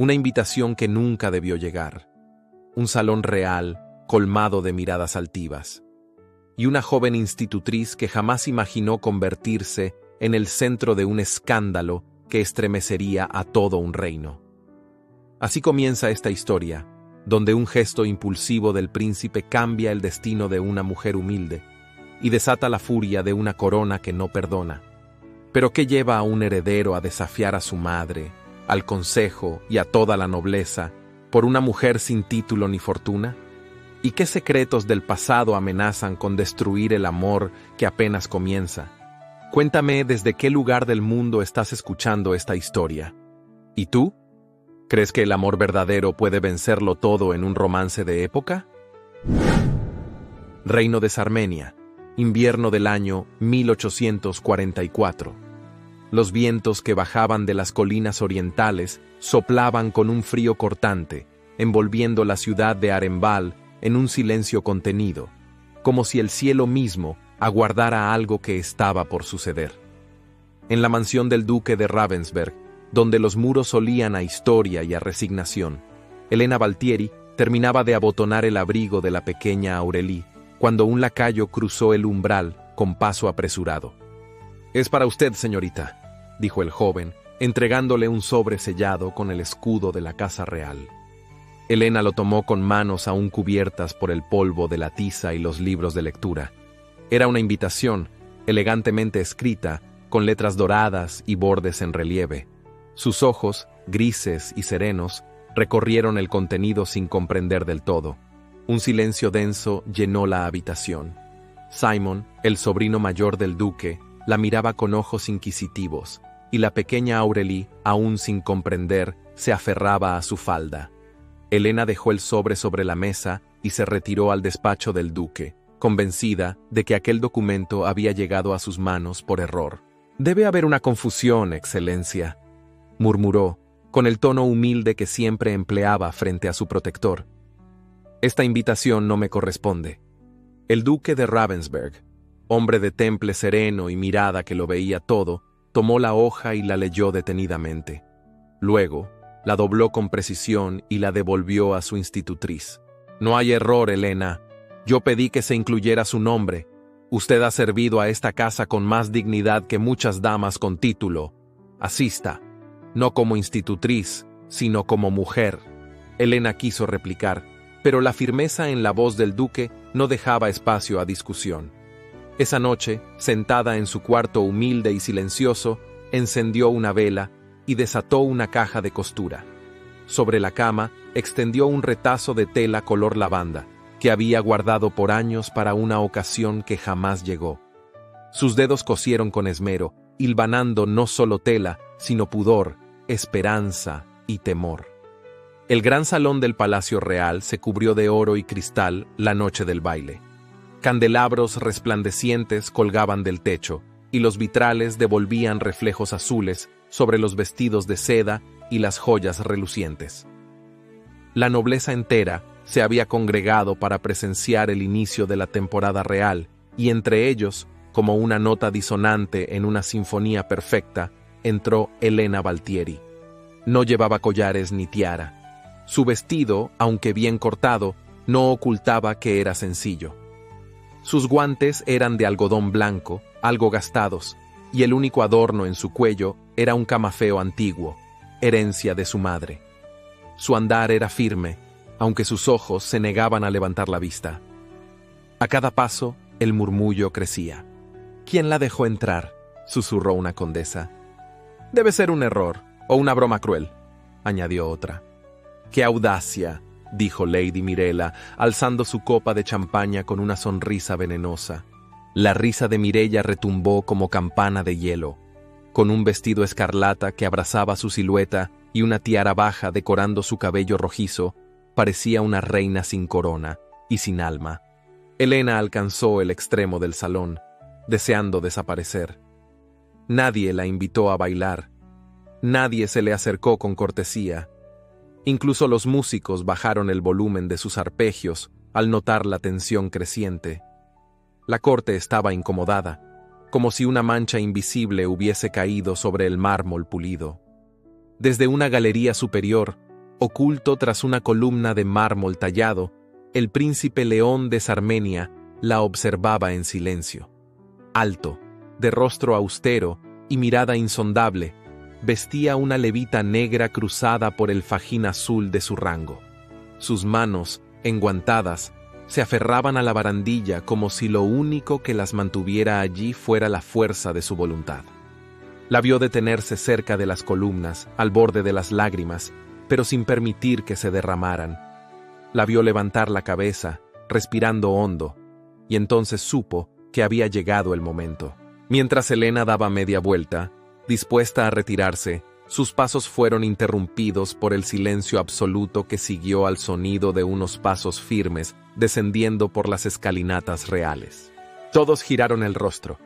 Una invitación que nunca debió llegar. Un salón real, colmado de miradas altivas. Y una joven institutriz que jamás imaginó convertirse en el centro de un escándalo que estremecería a todo un reino. Así comienza esta historia, donde un gesto impulsivo del príncipe cambia el destino de una mujer humilde y desata la furia de una corona que no perdona. Pero ¿qué lleva a un heredero a desafiar a su madre, al consejo y a toda la nobleza por una mujer sin título ni fortuna? ¿Y qué secretos del pasado amenazan con destruir el amor que apenas comienza? Cuéntame desde qué lugar del mundo estás escuchando esta historia. ¿Y tú? ¿Crees que el amor verdadero puede vencerlo todo en un romance de época? Reino de Sarmenia, invierno del año 1844. Los vientos que bajaban de las colinas orientales soplaban con un frío cortante, envolviendo la ciudad de Arembal en un silencio contenido, como si el cielo mismo aguardara algo que estaba por suceder. En la mansión del duque de Ravensberg, donde los muros olían a historia y a resignación, Elena Valtieri terminaba de abotonar el abrigo de la pequeña Aurélie, cuando un lacayo cruzó el umbral con paso apresurado. «Es para usted, señorita», dijo el joven, entregándole un sobre sellado con el escudo de la casa real. Elena lo tomó con manos aún cubiertas por el polvo de la tiza y los libros de lectura. Era una invitación, elegantemente escrita, con letras doradas y bordes en relieve. Sus ojos, grises y serenos, recorrieron el contenido sin comprender del todo. Un silencio denso llenó la habitación. Simon, el sobrino mayor del duque, la miraba con ojos inquisitivos, y la pequeña Aurélie, aún sin comprender, se aferraba a su falda. Elena dejó el sobre la mesa y se retiró al despacho del duque, convencida de que aquel documento había llegado a sus manos por error. «Debe haber una confusión, Excelencia», murmuró, con el tono humilde que siempre empleaba frente a su protector. «Esta invitación no me corresponde». El duque de Ravensberg, hombre de temple sereno y mirada que lo veía todo, tomó la hoja y la leyó detenidamente. Luego, la dobló con precisión y la devolvió a su institutriz. «No hay error, Elena. Yo pedí que se incluyera su nombre. Usted ha servido a esta casa con más dignidad que muchas damas con título. Asista, no como institutriz, sino como mujer». Elena quiso replicar, pero la firmeza en la voz del duque no dejaba espacio a discusión. Esa noche, sentada en su cuarto humilde y silencioso, encendió una vela y desató una caja de costura. Sobre la cama, extendió un retazo de tela color lavanda, que había guardado por años para una ocasión que jamás llegó. Sus dedos cosieron con esmero, hilvanando no solo tela, sino pudor, esperanza y temor. El gran salón del Palacio Real se cubrió de oro y cristal la noche del baile. Candelabros resplandecientes colgaban del techo, y los vitrales devolvían reflejos azules sobre los vestidos de seda y las joyas relucientes. La nobleza entera se había congregado para presenciar el inicio de la temporada real, y entre ellos, como una nota disonante en una sinfonía perfecta, entró Elena Valtieri. No llevaba collares ni tiara. Su vestido, aunque bien cortado, no ocultaba que era sencillo. Sus guantes eran de algodón blanco, algo gastados, y el único adorno en su cuello era un camafeo antiguo, herencia de su madre. Su andar era firme, aunque sus ojos se negaban a levantar la vista. A cada paso, el murmullo crecía. «¿Quién la dejó entrar?», susurró una condesa. «Debe ser un error, o una broma cruel», añadió otra. «¡Qué audacia!», dijo Lady Mirella, alzando su copa de champaña con una sonrisa venenosa. La risa de Mireia retumbó como campana de hielo. Con un vestido escarlata que abrazaba su silueta y una tiara baja decorando su cabello rojizo, parecía una reina sin corona y sin alma. Elena alcanzó el extremo del salón, deseando desaparecer. Nadie la invitó a bailar. Nadie se le acercó con cortesía. Incluso los músicos bajaron el volumen de sus arpegios al notar la tensión creciente. La corte estaba incomodada, como si una mancha invisible hubiese caído sobre el mármol pulido. Desde una galería superior, Oculto tras una columna de mármol tallado, el príncipe León de Sarmenia la observaba en silencio. Alto, de rostro austero y mirada insondable, vestía una levita negra cruzada por el fajín azul de su rango. Sus manos, enguantadas, se aferraban a la barandilla como si lo único que las mantuviera allí fuera la fuerza de su voluntad. La vio detenerse cerca de las columnas, al borde de las lágrimas, pero sin permitir que se derramaran. La vio levantar la cabeza, respirando hondo, y entonces supo que había llegado el momento. Mientras Helena daba media vuelta, dispuesta a retirarse, sus pasos fueron interrumpidos por el silencio absoluto que siguió al sonido de unos pasos firmes descendiendo por las escalinatas reales. Todos giraron el rostro.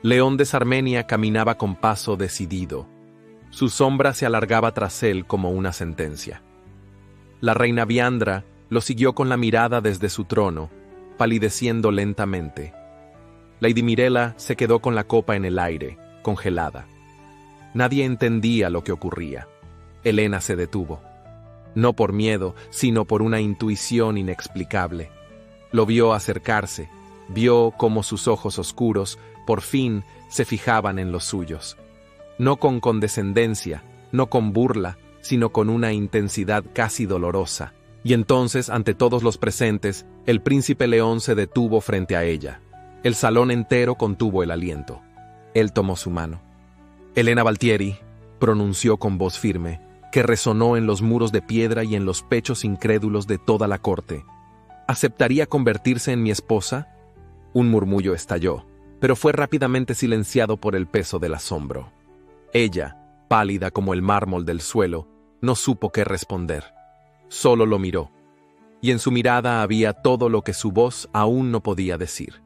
León de Sarmenia caminaba con paso decidido. Su sombra se alargaba tras él como una sentencia. La reina Viandra lo siguió con la mirada desde su trono, palideciendo lentamente. Lady Mirella se quedó con la copa en el aire, congelada. Nadie entendía lo que ocurría. Helena se detuvo. No por miedo, sino por una intuición inexplicable. Lo vio acercarse, vio cómo sus ojos oscuros, por fin, se fijaban en los suyos. No con condescendencia, no con burla, sino con una intensidad casi dolorosa. Y entonces, ante todos los presentes, el príncipe León se detuvo frente a ella. El salón entero contuvo el aliento. Él tomó su mano. Helena Valtieri, pronunció con voz firme, que resonó en los muros de piedra y en los pechos incrédulos de toda la corte. ¿Aceptaría convertirse en mi esposa? Un murmullo estalló, pero fue rápidamente silenciado por el peso del asombro. Ella, pálida como el mármol del suelo, no supo qué responder. Solo lo miró, y en su mirada había todo lo que su voz aún no podía decir.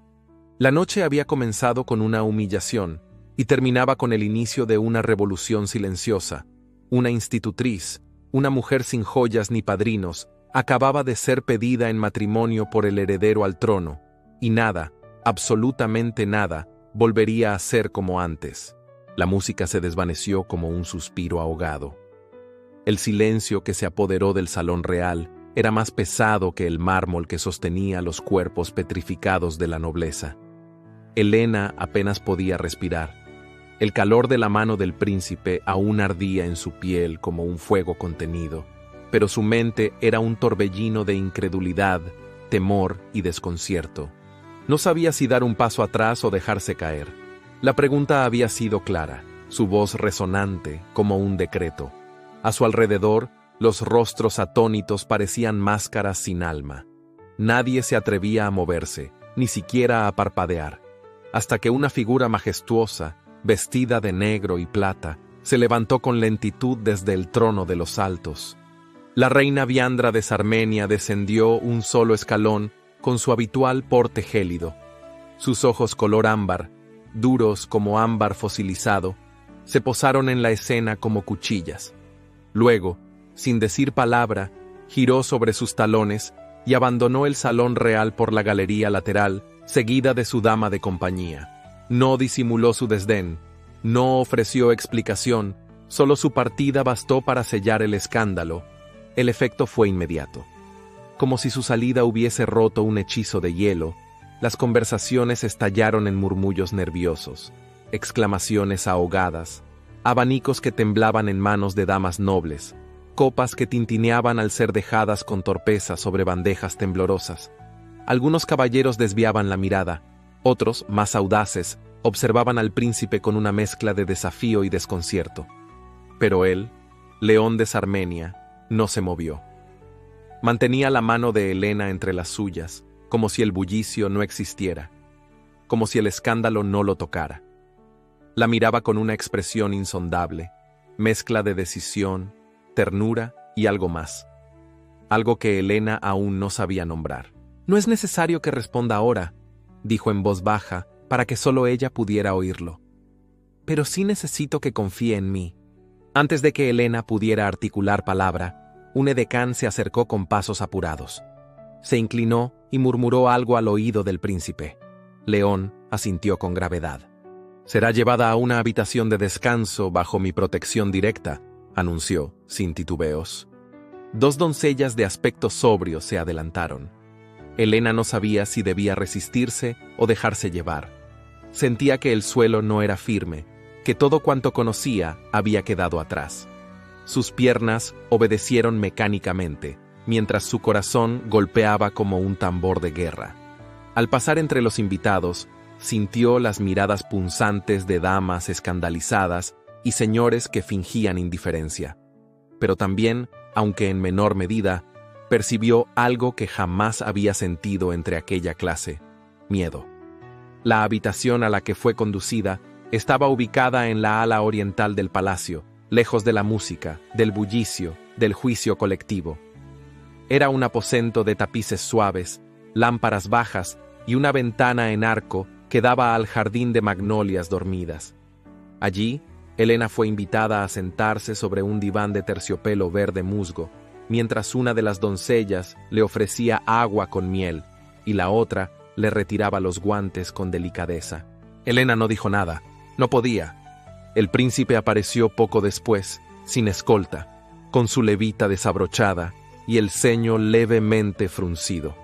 La noche había comenzado con una humillación, y terminaba con el inicio de una revolución silenciosa. Una institutriz, una mujer sin joyas ni padrinos, acababa de ser pedida en matrimonio por el heredero al trono, y nada, absolutamente nada, volvería a ser como antes. La música se desvaneció como un suspiro ahogado. El silencio que se apoderó del salón real era más pesado que el mármol que sostenía los cuerpos petrificados de la nobleza. Helena apenas podía respirar. El calor de la mano del príncipe aún ardía en su piel como un fuego contenido, pero su mente era un torbellino de incredulidad, temor y desconcierto. No sabía si dar un paso atrás o dejarse caer. La pregunta había sido clara, su voz resonante como un decreto. A su alrededor, los rostros atónitos parecían máscaras sin alma. Nadie se atrevía a moverse, ni siquiera a parpadear, hasta que una figura majestuosa, vestida de negro y plata, se levantó con lentitud desde el trono de los altos. La reina Viandra de Sarmenia descendió un solo escalón con su habitual porte gélido. Sus ojos color ámbar, duros como ámbar fosilizado, se posaron en la escena como cuchillas. Luego, sin decir palabra, giró sobre sus talones y abandonó el salón real por la galería lateral, seguida de su dama de compañía. No disimuló su desdén, no ofreció explicación, solo su partida bastó para sellar el escándalo. El efecto fue inmediato. Como si su salida hubiese roto un hechizo de hielo, las conversaciones estallaron en murmullos nerviosos, exclamaciones ahogadas, abanicos que temblaban en manos de damas nobles, copas que tintineaban al ser dejadas con torpeza sobre bandejas temblorosas. Algunos caballeros desviaban la mirada, otros, más audaces, observaban al príncipe con una mezcla de desafío y desconcierto. Pero él, León de Sarmenia, no se movió. Mantenía la mano de Helena entre las suyas, como si el bullicio no existiera, como si el escándalo no lo tocara. La miraba con una expresión insondable, mezcla de decisión, ternura y algo más. Algo que Helena aún no sabía nombrar. «No es necesario que responda ahora», dijo en voz baja, para que solo ella pudiera oírlo. «Pero sí necesito que confíe en mí». Antes de que Helena pudiera articular palabra, un edecán se acercó con pasos apurados. Se inclinó y murmuró algo al oído del príncipe. León asintió con gravedad. «Será llevada a una habitación de descanso bajo mi protección directa», anunció, sin titubeos. Dos doncellas de aspecto sobrio se adelantaron. Helena no sabía si debía resistirse o dejarse llevar. Sentía que el suelo no era firme, que todo cuanto conocía había quedado atrás. Sus piernas obedecieron mecánicamente, mientras su corazón golpeaba como un tambor de guerra. Al pasar entre los invitados, sintió las miradas punzantes de damas escandalizadas y señores que fingían indiferencia. Pero también, aunque en menor medida, percibió algo que jamás había sentido entre aquella clase: miedo. La habitación a la que fue conducida estaba ubicada en la ala oriental del palacio, lejos de la música, del bullicio, del juicio colectivo. Era un aposento de tapices suaves, lámparas bajas y una ventana en arco que daba al jardín de magnolias dormidas. Allí, Helena fue invitada a sentarse sobre un diván de terciopelo verde musgo, mientras una de las doncellas le ofrecía agua con miel y la otra le retiraba los guantes con delicadeza. Helena no dijo nada, no podía. El príncipe apareció poco después, sin escolta, con su levita desabrochada y el ceño levemente fruncido.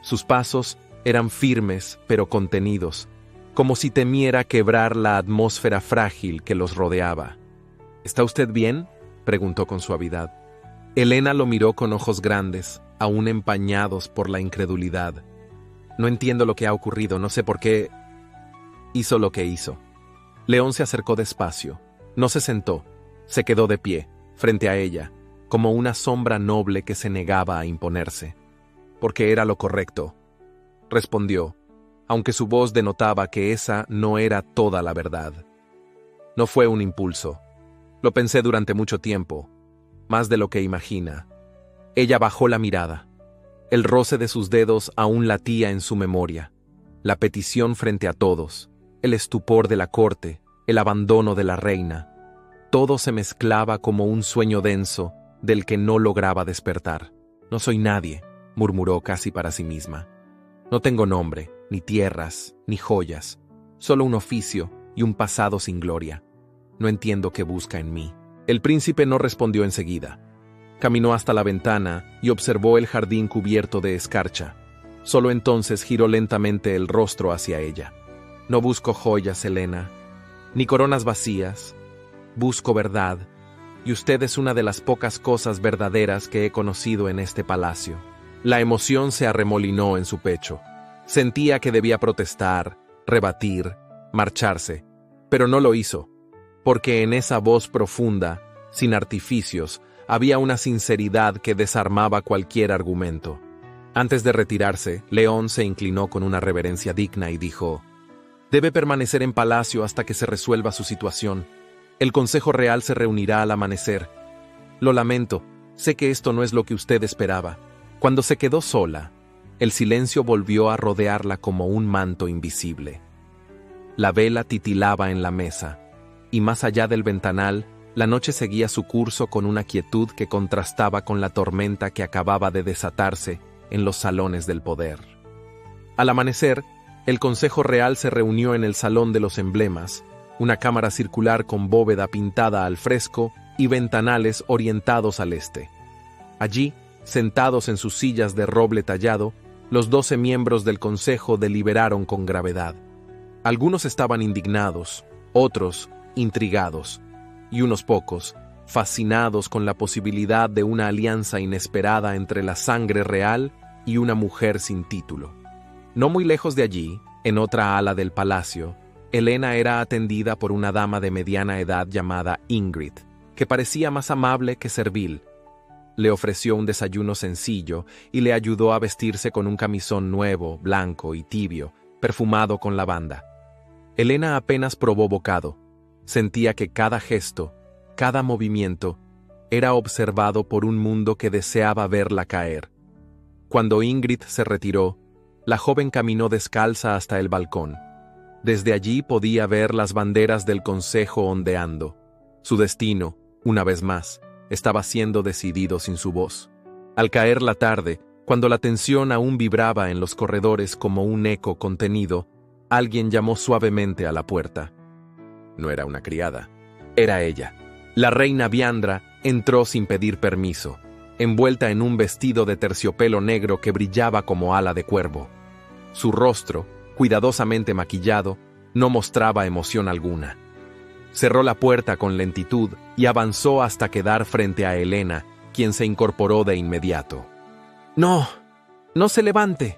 Sus pasos eran firmes pero contenidos, como si temiera quebrar la atmósfera frágil que los rodeaba. ¿Está usted bien?, preguntó con suavidad. Helena lo miró con ojos grandes, aún empañados por la incredulidad. No entiendo lo que ha ocurrido, no sé por qué. Hizo lo que hizo. León se acercó despacio, no se sentó, se quedó de pie, frente a ella, como una sombra noble que se negaba a imponerse. Porque era lo correcto, respondió, aunque su voz denotaba que esa no era toda la verdad. No fue un impulso. Lo pensé durante mucho tiempo, más de lo que imagina. Ella bajó la mirada. El roce de sus dedos aún latía en su memoria. La petición frente a todos, el estupor de la corte, el abandono de la reina. Todo se mezclaba como un sueño denso del que no lograba despertar. No soy nadie, murmuró casi para sí misma. No tengo nombre, ni tierras, ni joyas, solo un oficio y un pasado sin gloria. No entiendo qué busca en mí. El príncipe no respondió enseguida. Caminó hasta la ventana y observó el jardín cubierto de escarcha. Solo entonces giró lentamente el rostro hacia ella. No busco joyas, Helena, ni coronas vacías. Busco verdad, y usted es una de las pocas cosas verdaderas que he conocido en este palacio. La emoción se arremolinó en su pecho. Sentía que debía protestar, rebatir, marcharse, pero no lo hizo, porque en esa voz profunda, sin artificios, había una sinceridad que desarmaba cualquier argumento. Antes de retirarse, León se inclinó con una reverencia digna y dijo: «Debe permanecer en palacio hasta que se resuelva su situación. El Consejo Real se reunirá al amanecer. Lo lamento, sé que esto no es lo que usted esperaba». Cuando se quedó sola, el silencio volvió a rodearla como un manto invisible. La vela titilaba en la mesa, y más allá del ventanal, la noche seguía su curso con una quietud que contrastaba con la tormenta que acababa de desatarse en los salones del poder. Al amanecer, el Consejo Real se reunió en el Salón de los Emblemas, una cámara circular con bóveda pintada al fresco y ventanales orientados al este. Allí, sentados en sus sillas de roble tallado, los 12 miembros del Consejo deliberaron con gravedad. Algunos estaban indignados, otros intrigados, y unos pocos, fascinados con la posibilidad de una alianza inesperada entre la sangre real y una mujer sin título. No muy lejos de allí, en otra ala del palacio, Helena era atendida por una dama de mediana edad llamada Ingrid, que parecía más amable que servil. Le ofreció un desayuno sencillo y le ayudó a vestirse con un camisón nuevo, blanco y tibio, perfumado con lavanda. Helena apenas probó bocado. Sentía que cada gesto, cada movimiento, era observado por un mundo que deseaba verla caer. Cuando Ingrid se retiró, la joven caminó descalza hasta el balcón. Desde allí podía ver las banderas del Consejo ondeando. Su destino, una vez más, estaba siendo decidido sin su voz. Al caer la tarde, cuando la tensión aún vibraba en los corredores como un eco contenido, alguien llamó suavemente a la puerta. No era una criada, era ella. La reina Viandra entró sin pedir permiso. envuelta en un vestido de terciopelo negro que brillaba como ala de cuervo. Su rostro, cuidadosamente maquillado, no mostraba emoción alguna. Cerró la puerta con lentitud y avanzó hasta quedar frente a Helena, quien se incorporó de inmediato. «No, no se levante»,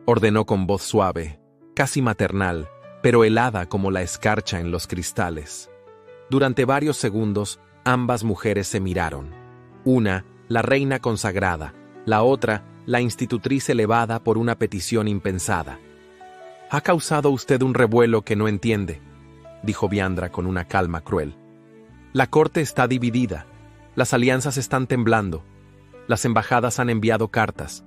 ordenó con voz suave, casi maternal, pero helada como la escarcha en los cristales. Durante varios segundos, ambas mujeres se miraron. Una, la reina consagrada; la otra, la institutriz elevada por una petición impensada. «Ha causado usted un revuelo que no entiende», dijo Viandra con una calma cruel. «La corte está dividida, las alianzas están temblando, las embajadas han enviado cartas.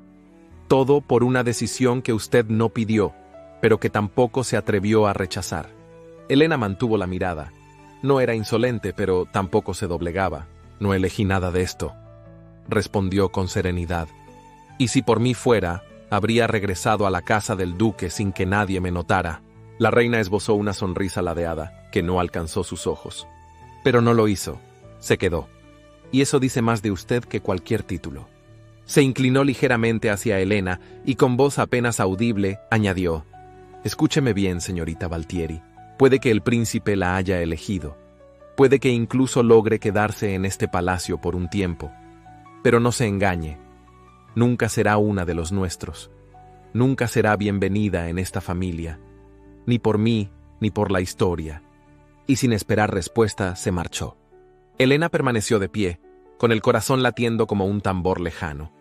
Todo por una decisión que usted no pidió, pero que tampoco se atrevió a rechazar». Helena mantuvo la mirada. No era insolente, pero tampoco se doblegaba. «No elegí nada de esto», respondió con serenidad. «Y si por mí fuera, habría regresado a la casa del duque sin que nadie me notara». La reina esbozó una sonrisa ladeada, que no alcanzó sus ojos. Pero no lo hizo. Se quedó. Y eso dice más de usted que cualquier título. Se inclinó ligeramente hacia Helena y con voz apenas audible añadió: «Escúcheme bien, señorita Valtieri. Puede que el príncipe la haya elegido. Puede que incluso logre quedarse en este palacio por un tiempo. Pero no se engañe. Nunca será una de los nuestros. Nunca será bienvenida en esta familia. Ni por mí, ni por la historia». Y sin esperar respuesta, se marchó. Helena permaneció de pie, con el corazón latiendo como un tambor lejano.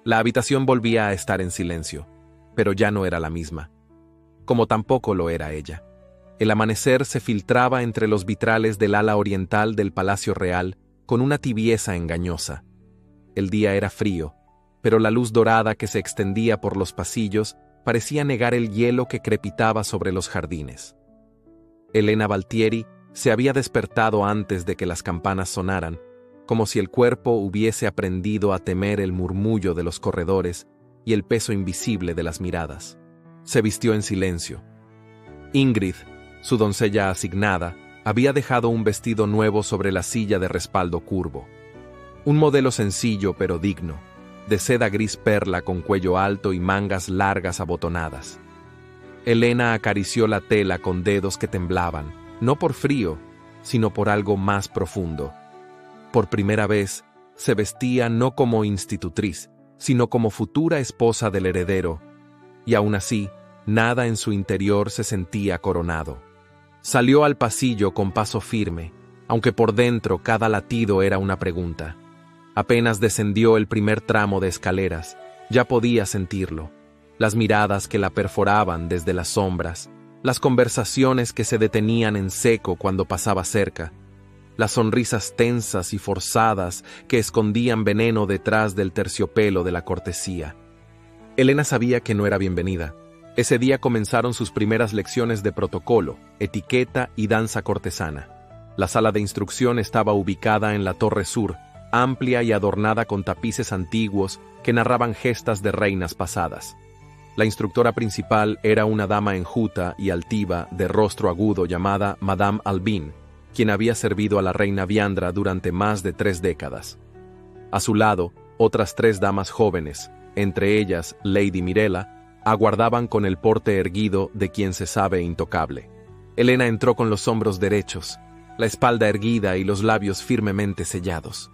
La habitación volvía a estar en silencio, pero ya no era la misma. Como tampoco lo era ella. El amanecer se filtraba entre los vitrales del ala oriental del Palacio Real con una tibieza engañosa. El día era frío, pero la luz dorada que se extendía por los pasillos parecía negar el hielo que crepitaba sobre los jardines. Helena Valtieri se había despertado antes de que las campanas sonaran, como si el cuerpo hubiese aprendido a temer el murmullo de los corredores y el peso invisible de las miradas. Se vistió en silencio. Ingrid, su doncella asignada, había dejado un vestido nuevo sobre la silla de respaldo curvo. Un modelo sencillo pero digno, de seda gris perla con cuello alto y mangas largas abotonadas. Helena acarició la tela con dedos que temblaban, no por frío, sino por algo más profundo. Por primera vez, se vestía no como institutriz, sino como futura esposa del heredero, y aún así, nada en su interior se sentía coronado. Salió al pasillo con paso firme, aunque por dentro cada latido era una pregunta. Apenas descendió el primer tramo de escaleras, ya podía sentirlo. Las miradas que la perforaban desde las sombras, las conversaciones que se detenían en seco cuando pasaba cerca, las sonrisas tensas y forzadas que escondían veneno detrás del terciopelo de la cortesía. Helena sabía que no era bienvenida. Ese día comenzaron sus primeras lecciones de protocolo, etiqueta y danza cortesana. La sala de instrucción estaba ubicada en la torre sur, amplia y adornada con tapices antiguos que narraban gestas de reinas pasadas. La instructora principal era una dama enjuta y altiva de rostro agudo llamada Madame Albin, quien había servido a la reina Viandra durante más de 3 décadas. A su lado, otras 3 damas jóvenes, entre ellas Lady Mirella, aguardaban con el porte erguido de quien se sabe intocable. Helena entró con los hombros derechos, la espalda erguida y los labios firmemente sellados.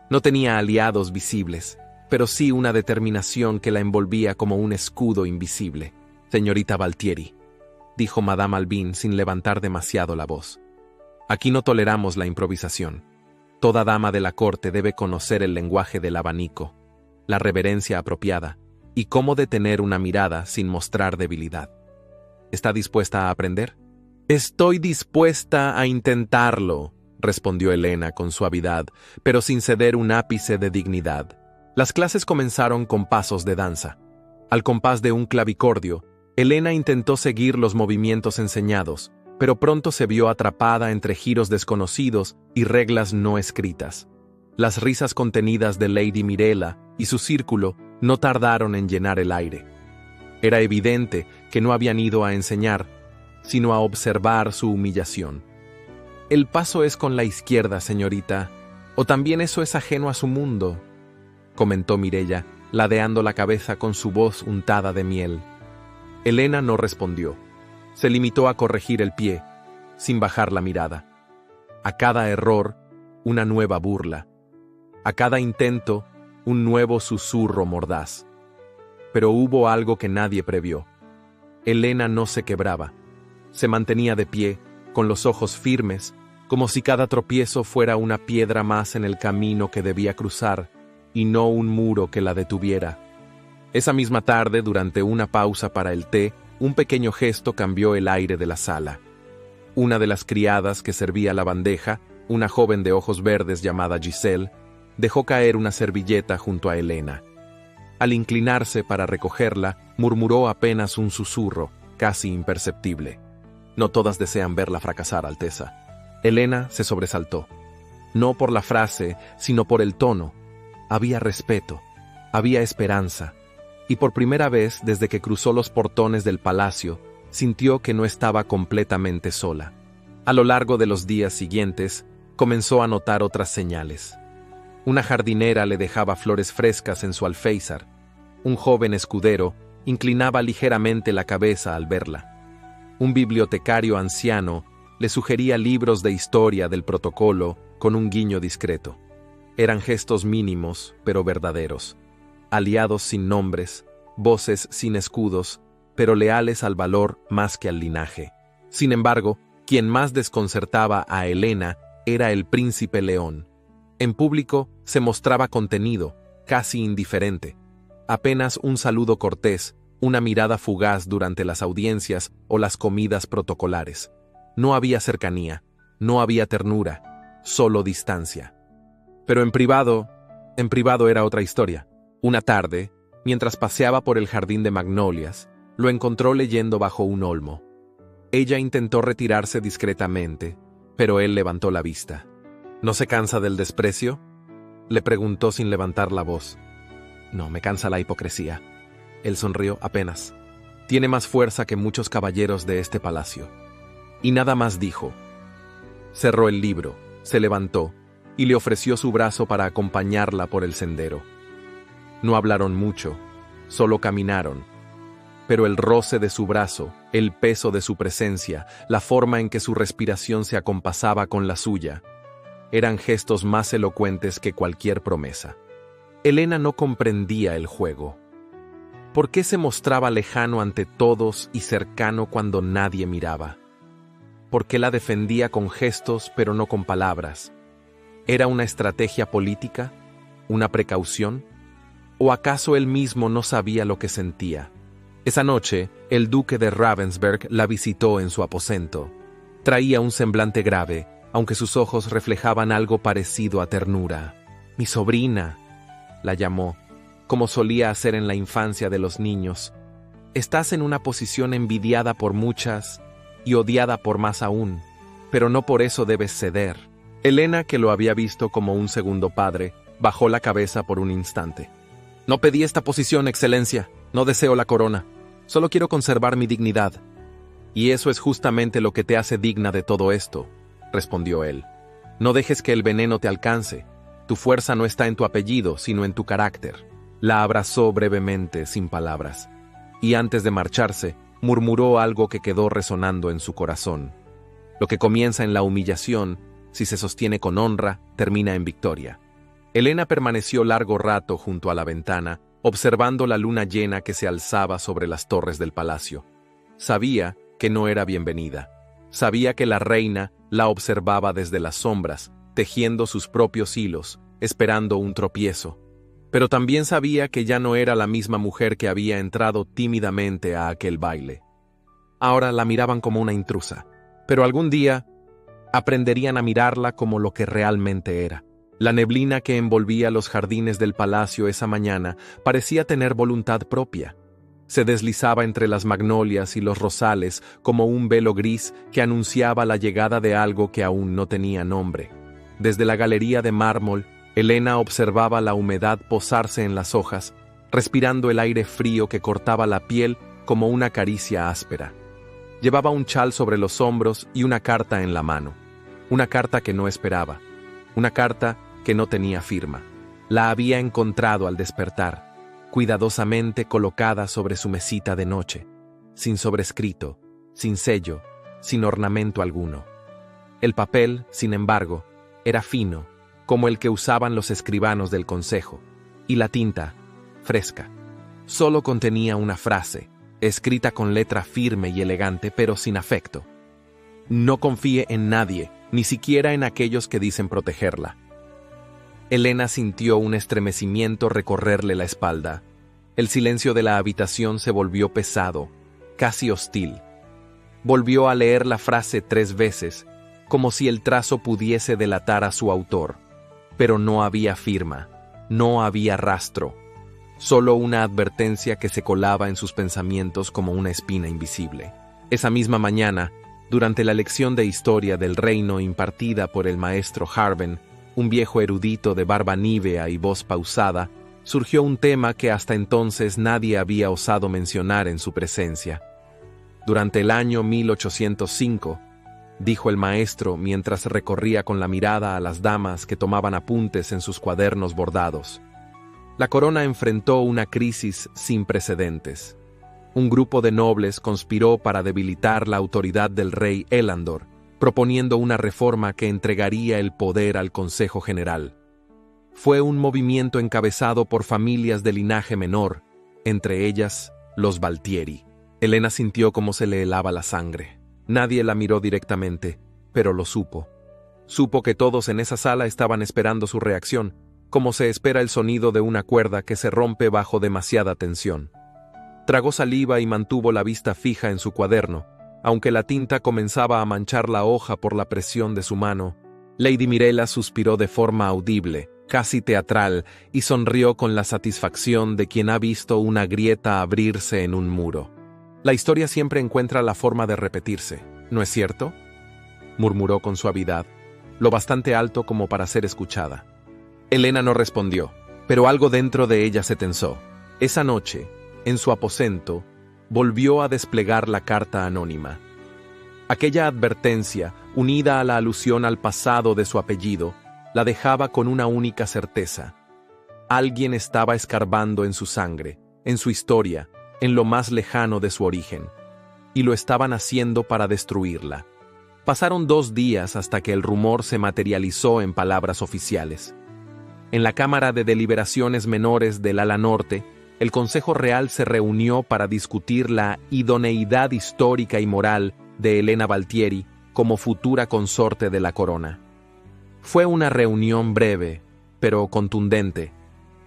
No tenía aliados visibles, pero sí una determinación que la envolvía como un escudo invisible. «Señorita Valtieri», dijo Madame Albin sin levantar demasiado la voz. «Aquí no toleramos la improvisación. Toda dama de la corte debe conocer el lenguaje del abanico, la reverencia apropiada, y cómo detener una mirada sin mostrar debilidad. ¿Está dispuesta a aprender?» «Estoy dispuesta a intentarlo», respondió Helena con suavidad, pero sin ceder un ápice de dignidad. Las clases comenzaron con pasos de danza. Al compás de un clavicordio, Helena intentó seguir los movimientos enseñados, pero pronto se vio atrapada entre giros desconocidos y reglas no escritas. Las risas contenidas de Lady Mirella y su círculo no tardaron en llenar el aire. Era evidente que no habían ido a enseñar, sino a observar su humillación. «El paso es con la izquierda, señorita, o también eso es ajeno a su mundo». comentó Mireya, ladeando la cabeza con su voz untada de miel. Elena no respondió. Se limitó a corregir el pie, sin bajar la mirada. A cada error, una nueva burla. A cada intento, un nuevo susurro mordaz. Pero hubo algo que nadie previó. Elena no se quebraba. Se mantenía de pie, con los ojos firmes, como si cada tropiezo fuera una piedra más en el camino que debía cruzar, y no un muro que la detuviera. Esa misma tarde, durante una pausa para el té, un pequeño gesto cambió el aire de la sala. Una de las criadas que servía la bandeja, una joven de ojos verdes llamada Giselle, dejó caer una servilleta junto a Elena. Al inclinarse para recogerla, murmuró apenas un susurro, casi imperceptible. No todas desean verla fracasar, Alteza. Elena se sobresaltó. No por la frase, sino por el tono. Había respeto, había esperanza, y por primera vez desde que cruzó los portones del palacio, sintió que no estaba completamente sola. A lo largo de los días siguientes, comenzó a notar otras señales. Una jardinera le dejaba flores frescas en su alféizar. Un joven escudero inclinaba ligeramente la cabeza al verla. Un bibliotecario anciano le sugería libros de historia del protocolo con un guiño discreto. Eran gestos mínimos, pero verdaderos. Aliados sin nombres, voces sin escudos, pero leales al valor más que al linaje. Sin embargo, quien más desconcertaba a Elena era el príncipe León. En público se mostraba contenido, casi indiferente. Apenas un saludo cortés, una mirada fugaz durante las audiencias o las comidas protocolares. No había cercanía, no había ternura, solo distancia. Pero en privado era otra historia. Una tarde, mientras paseaba por el jardín de magnolias, lo encontró leyendo bajo un olmo. Ella intentó retirarse discretamente, pero él levantó la vista. ¿No se cansa del desprecio?, le preguntó sin levantar la voz. No, me cansa la hipocresía. Él sonrió apenas. Tiene más fuerza que muchos caballeros de este palacio. Y nada más dijo. Cerró el libro, se levantó y le ofreció su brazo para acompañarla por el sendero. No hablaron mucho, solo caminaron. Pero el roce de su brazo, el peso de su presencia, la forma en que su respiración se acompasaba con la suya, eran gestos más elocuentes que cualquier promesa. Elena no comprendía el juego. ¿Por qué se mostraba lejano ante todos y cercano cuando nadie miraba? ¿Por qué la defendía con gestos pero no con palabras? ¿Era una estrategia política? ¿Una precaución? ¿O acaso él mismo no sabía lo que sentía? Esa noche, el duque de Ravensberg la visitó en su aposento. Traía un semblante grave, aunque sus ojos reflejaban algo parecido a ternura. «Mi sobrina», la llamó, como solía hacer en la infancia de los niños. «Estás en una posición envidiada por muchas y odiada por más aún, pero no por eso debes ceder». Elena, que lo había visto como un segundo padre, bajó la cabeza por un instante. «No pedí esta posición, excelencia. No deseo la corona. Solo quiero conservar mi dignidad». «Y eso es justamente lo que te hace digna de todo esto», respondió él. «No dejes que el veneno te alcance. Tu fuerza no está en tu apellido, sino en tu carácter». La abrazó brevemente, sin palabras. Y antes de marcharse, murmuró algo que quedó resonando en su corazón. Lo que comienza en la humillación, si se sostiene con honra, termina en victoria. Elena permaneció largo rato junto a la ventana, observando la luna llena que se alzaba sobre las torres del palacio. Sabía que no era bienvenida. Sabía que la reina la observaba desde las sombras, tejiendo sus propios hilos, esperando un tropiezo. Pero también sabía que ya no era la misma mujer que había entrado tímidamente a aquel baile. Ahora la miraban como una intrusa, pero algún día aprenderían a mirarla como lo que realmente era. La neblina que envolvía los jardines del palacio esa mañana parecía tener voluntad propia. Se deslizaba entre las magnolias y los rosales como un velo gris que anunciaba la llegada de algo que aún no tenía nombre. Desde la galería de mármol, Elena observaba la humedad posarse en las hojas, respirando el aire frío que cortaba la piel como una caricia áspera. Llevaba un chal sobre los hombros y una carta en la mano. Una carta que no esperaba. Una carta que no tenía firma. La había encontrado al despertar, cuidadosamente colocada sobre su mesita de noche, sin sobrescrito, sin sello, sin ornamento alguno. El papel, sin embargo, era fino, como el que usaban los escribanos del consejo, y la tinta, fresca. Solo contenía una frase, escrita con letra firme y elegante, pero sin afecto. No confíe en nadie, ni siquiera en aquellos que dicen protegerla. Elena sintió un estremecimiento recorrerle la espalda. El silencio de la habitación se volvió pesado, casi hostil. Volvió a leer la frase 3 veces, como si el trazo pudiese delatar a su autor. Pero no había firma, no había rastro, solo una advertencia que se colaba en sus pensamientos como una espina invisible. Esa misma mañana, durante la lección de historia del reino impartida por el maestro Harben, un viejo erudito de barba nívea y voz pausada, surgió un tema que hasta entonces nadie había osado mencionar en su presencia. Durante el año 1805, dijo el maestro mientras recorría con la mirada a las damas que tomaban apuntes en sus cuadernos bordados, la corona enfrentó una crisis sin precedentes. Un grupo de nobles conspiró para debilitar la autoridad del rey Elandor, proponiendo una reforma que entregaría el poder al Consejo General. Fue un movimiento encabezado por familias de linaje menor, entre ellas los Valtieri. Elena sintió cómo se le helaba la sangre. Nadie la miró directamente, pero lo supo. Supo que todos en esa sala estaban esperando su reacción, como se espera el sonido de una cuerda que se rompe bajo demasiada tensión. Tragó saliva y mantuvo la vista fija en su cuaderno, aunque la tinta comenzaba a manchar la hoja por la presión de su mano. Lady Mirella suspiró de forma audible, casi teatral, y sonrió con la satisfacción de quien ha visto una grieta abrirse en un muro. La historia siempre encuentra la forma de repetirse, ¿no es cierto?, murmuró con suavidad, lo bastante alto como para ser escuchada. Elena no respondió, pero algo dentro de ella se tensó. Esa noche, en su aposento, volvió a desplegar la carta anónima. Aquella advertencia, unida a la alusión al pasado de su apellido, la dejaba con una única certeza. Alguien estaba escarbando en su sangre, en su historia, en lo más lejano de su origen, y lo estaban haciendo para destruirla. Pasaron 2 días hasta que el rumor se materializó en palabras oficiales. En la Cámara de Deliberaciones Menores del Ala Norte, el Consejo Real se reunió para discutir la idoneidad histórica y moral de Elena Valtieri como futura consorte de la corona. Fue una reunión breve, pero contundente,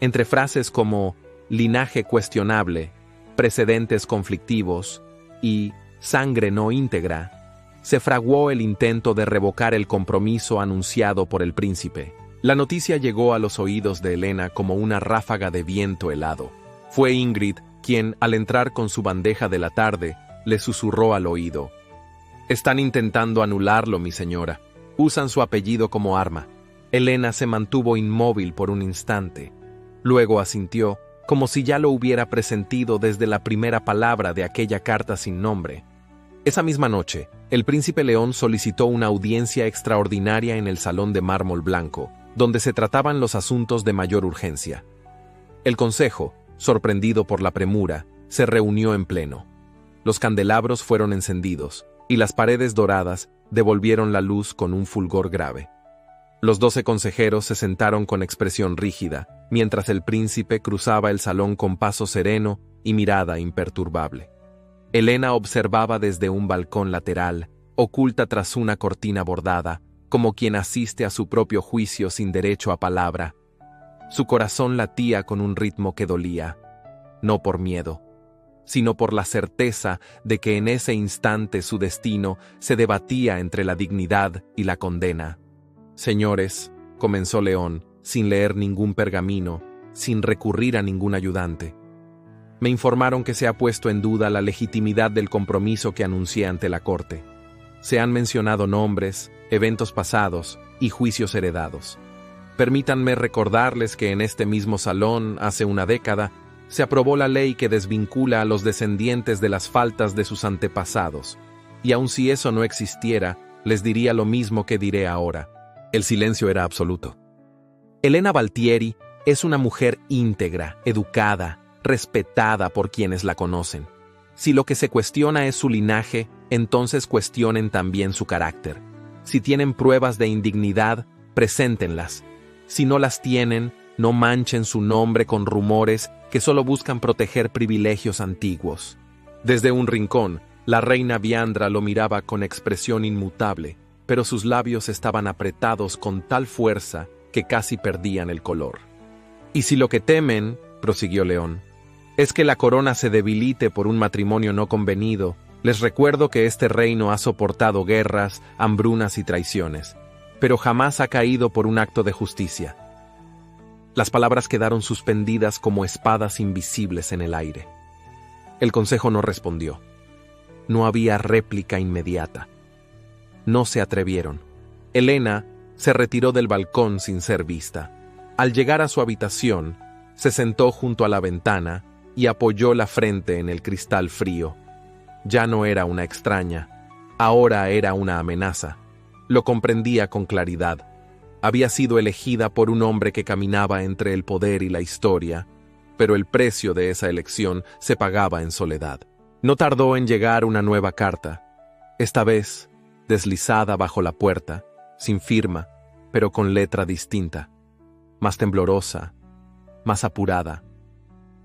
entre frases como linaje cuestionable, precedentes conflictivos y sangre no íntegra, se fraguó el intento de revocar el compromiso anunciado por el príncipe. La noticia llegó a los oídos de Elena como una ráfaga de viento helado. Fue Ingrid quien, al entrar con su bandeja de la tarde, le susurró al oído: «Están intentando anularlo, mi señora. Usan su apellido como arma». Elena se mantuvo inmóvil por un instante. Luego asintió, como si ya lo hubiera presentido desde la primera palabra de aquella carta sin nombre. Esa misma noche, el príncipe León solicitó una audiencia extraordinaria en el Salón de Mármol Blanco, donde se trataban los asuntos de mayor urgencia. El consejo, sorprendido por la premura, se reunió en pleno. Los candelabros fueron encendidos, y las paredes doradas devolvieron la luz con un fulgor grave. Los 12 consejeros se sentaron con expresión rígida, mientras el príncipe cruzaba el salón con paso sereno y mirada imperturbable. Elena observaba desde un balcón lateral, oculta tras una cortina bordada, como quien asiste a su propio juicio sin derecho a palabra. Su corazón latía con un ritmo que dolía, no por miedo, sino por la certeza de que en ese instante su destino se debatía entre la dignidad y la condena. «Señores», comenzó León, sin leer ningún pergamino, sin recurrir a ningún ayudante. «Me informaron que se ha puesto en duda la legitimidad del compromiso que anuncié ante la corte. Se han mencionado nombres, eventos pasados y juicios heredados. Permítanme recordarles que en este mismo salón, hace una década, se aprobó la ley que desvincula a los descendientes de las faltas de sus antepasados. Y aun si eso no existiera, les diría lo mismo que diré ahora». El silencio era absoluto. Elena Valtieri Es una mujer íntegra, educada, respetada por quienes la conocen. Si lo que se cuestiona es su linaje, entonces cuestionen también su carácter. Si tienen pruebas de indignidad, preséntenlas. Si no las tienen, no manchen su nombre con rumores que solo buscan proteger privilegios antiguos. Desde un rincón, la reina Viandra lo miraba con expresión inmutable, pero sus labios estaban apretados con tal fuerza que casi perdían el color. «Y si lo que temen», prosiguió León, «es que la corona se debilite por un matrimonio no convenido, les recuerdo que este reino ha soportado guerras, hambrunas y traiciones, pero jamás ha caído por un acto de justicia». Las palabras quedaron suspendidas como espadas invisibles en el aire. El consejo no respondió. No había réplica inmediata. No se atrevieron. Helena se retiró del balcón sin ser vista. Al llegar a su habitación, se sentó junto a la ventana y apoyó la frente en el cristal frío. Ya no era una extraña, ahora era una amenaza. Lo comprendía con claridad. Había sido elegida por un hombre que caminaba entre el poder y la historia, pero el precio de esa elección se pagaba en soledad. No tardó en llegar una nueva carta, esta vez deslizada bajo la puerta, sin firma, pero con letra distinta, más temblorosa, más apurada.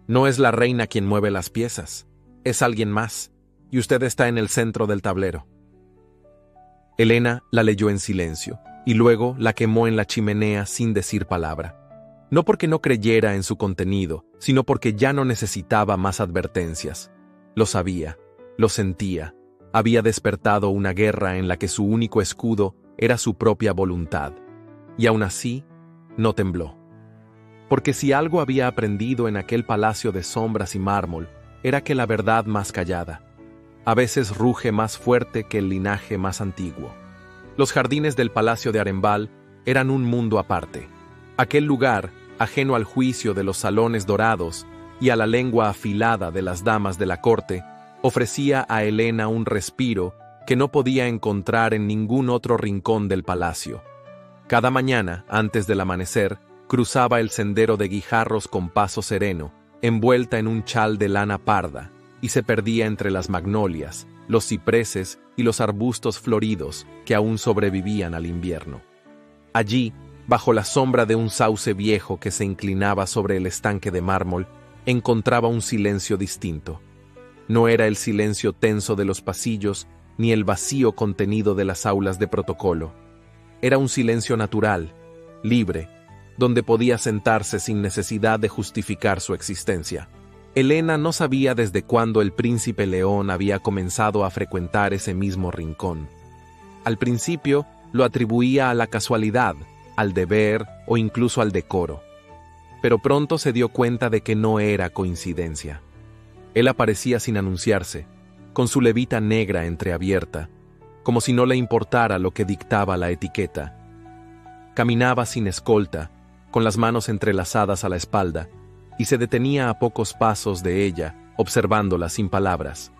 «No es la reina quien mueve las piezas, es alguien más, y usted está en el centro del tablero». Helena la leyó en silencio, y luego la quemó en la chimenea sin decir palabra. No porque no creyera en su contenido, sino porque ya no necesitaba más advertencias. Lo sabía, lo sentía. Había despertado una guerra en la que su único escudo era su propia voluntad. Y aún así, no tembló. Porque si algo había aprendido en aquel palacio de sombras y mármol, era que la verdad más callada a veces ruge más fuerte que el linaje más antiguo. Los jardines del palacio de Arembal eran un mundo aparte. Aquel lugar, ajeno al juicio de los salones dorados y a la lengua afilada de las damas de la corte, ofrecía a Helena un respiro que no podía encontrar en ningún otro rincón del palacio. Cada mañana, antes del amanecer, cruzaba el sendero de guijarros con paso sereno, envuelta en un chal de lana parda, y se perdía entre las magnolias, los cipreses y los arbustos floridos que aún sobrevivían al invierno. Allí, bajo la sombra de un sauce viejo que se inclinaba sobre el estanque de mármol, encontraba un silencio distinto. No era el silencio tenso de los pasillos ni el vacío contenido de las aulas de protocolo. Era un silencio natural, libre, donde podía sentarse sin necesidad de justificar su existencia. Helena no sabía desde cuándo el príncipe León había comenzado a frecuentar ese mismo rincón. Al principio lo atribuía a la casualidad, al deber o incluso al decoro. Pero pronto se dio cuenta de que no era coincidencia. Él aparecía sin anunciarse, con su levita negra entreabierta, como si no le importara lo que dictaba la etiqueta. Caminaba sin escolta, con las manos entrelazadas a la espalda, y se detenía a pocos pasos de ella, observándola sin palabras.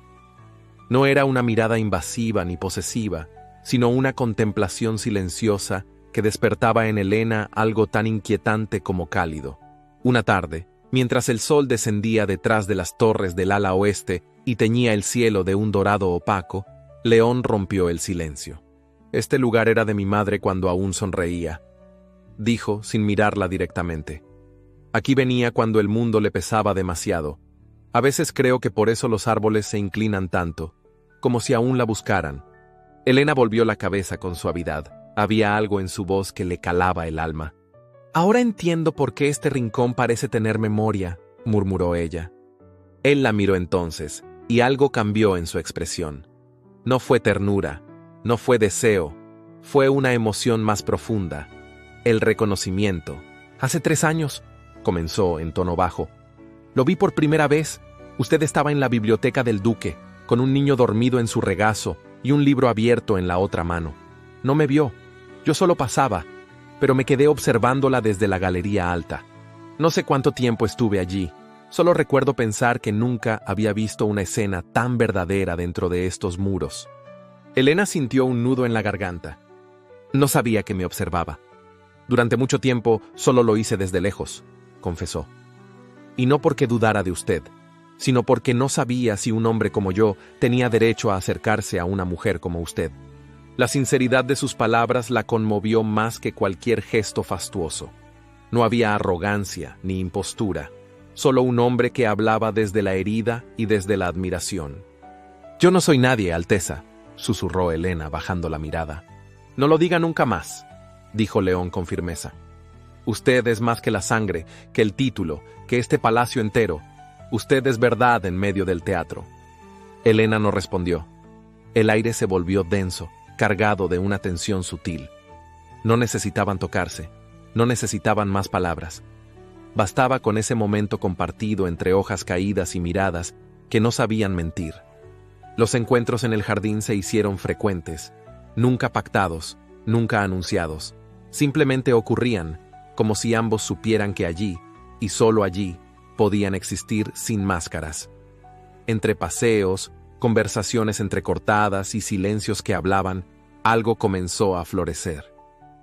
No era una mirada invasiva ni posesiva, sino una contemplación silenciosa que despertaba en Helena algo tan inquietante como cálido. Una tarde, mientras el sol descendía detrás de las torres del ala oeste y teñía el cielo de un dorado opaco, León rompió el silencio. «Este lugar era de mi madre cuando aún sonreía», dijo sin mirarla directamente. «Aquí venía cuando el mundo le pesaba demasiado. A veces creo que por eso los árboles se inclinan tanto, como si aún la buscaran». Helena volvió la cabeza con suavidad. Había algo en su voz que le calaba el alma. «Ahora entiendo por qué este rincón parece tener memoria», murmuró ella. Él la miró entonces, y algo cambió en su expresión. No fue ternura, no fue deseo, fue una emoción más profunda, el reconocimiento. «Hace 3 años», comenzó en tono bajo. «Lo vi por primera vez. Usted estaba en la biblioteca del duque, con un niño dormido en su regazo y un libro abierto en la otra mano. No me vio. Yo solo pasaba, pero me quedé observándola desde la galería alta. No sé cuánto tiempo estuve allí. Solo recuerdo pensar que nunca había visto una escena tan verdadera dentro de estos muros». Helena sintió un nudo en la garganta. No sabía que me observaba. Durante mucho tiempo solo lo hice desde lejos. confesó. Y no porque dudara de usted, sino porque no sabía si un hombre como yo tenía derecho a acercarse a una mujer como usted. La sinceridad de sus palabras la conmovió más que cualquier gesto fastuoso. No había arrogancia ni impostura, solo un hombre que hablaba desde la herida y desde la admiración. «Yo no soy nadie, Alteza», susurró Helena bajando la mirada. «No lo diga nunca más», dijo León con firmeza. «Usted es más que la sangre, que el título, que este palacio entero. Usted es verdad en medio del teatro». Helena no respondió. El aire se volvió denso, cargado de una tensión sutil. No necesitaban tocarse, no necesitaban más palabras. Bastaba con ese momento compartido entre hojas caídas y miradas que no sabían mentir. Los encuentros en el jardín se hicieron frecuentes, nunca pactados, nunca anunciados. Simplemente ocurrían, como si ambos supieran que allí, y solo allí, podían existir sin máscaras. Entre paseos, conversaciones entrecortadas y silencios que hablaban, algo comenzó a florecer.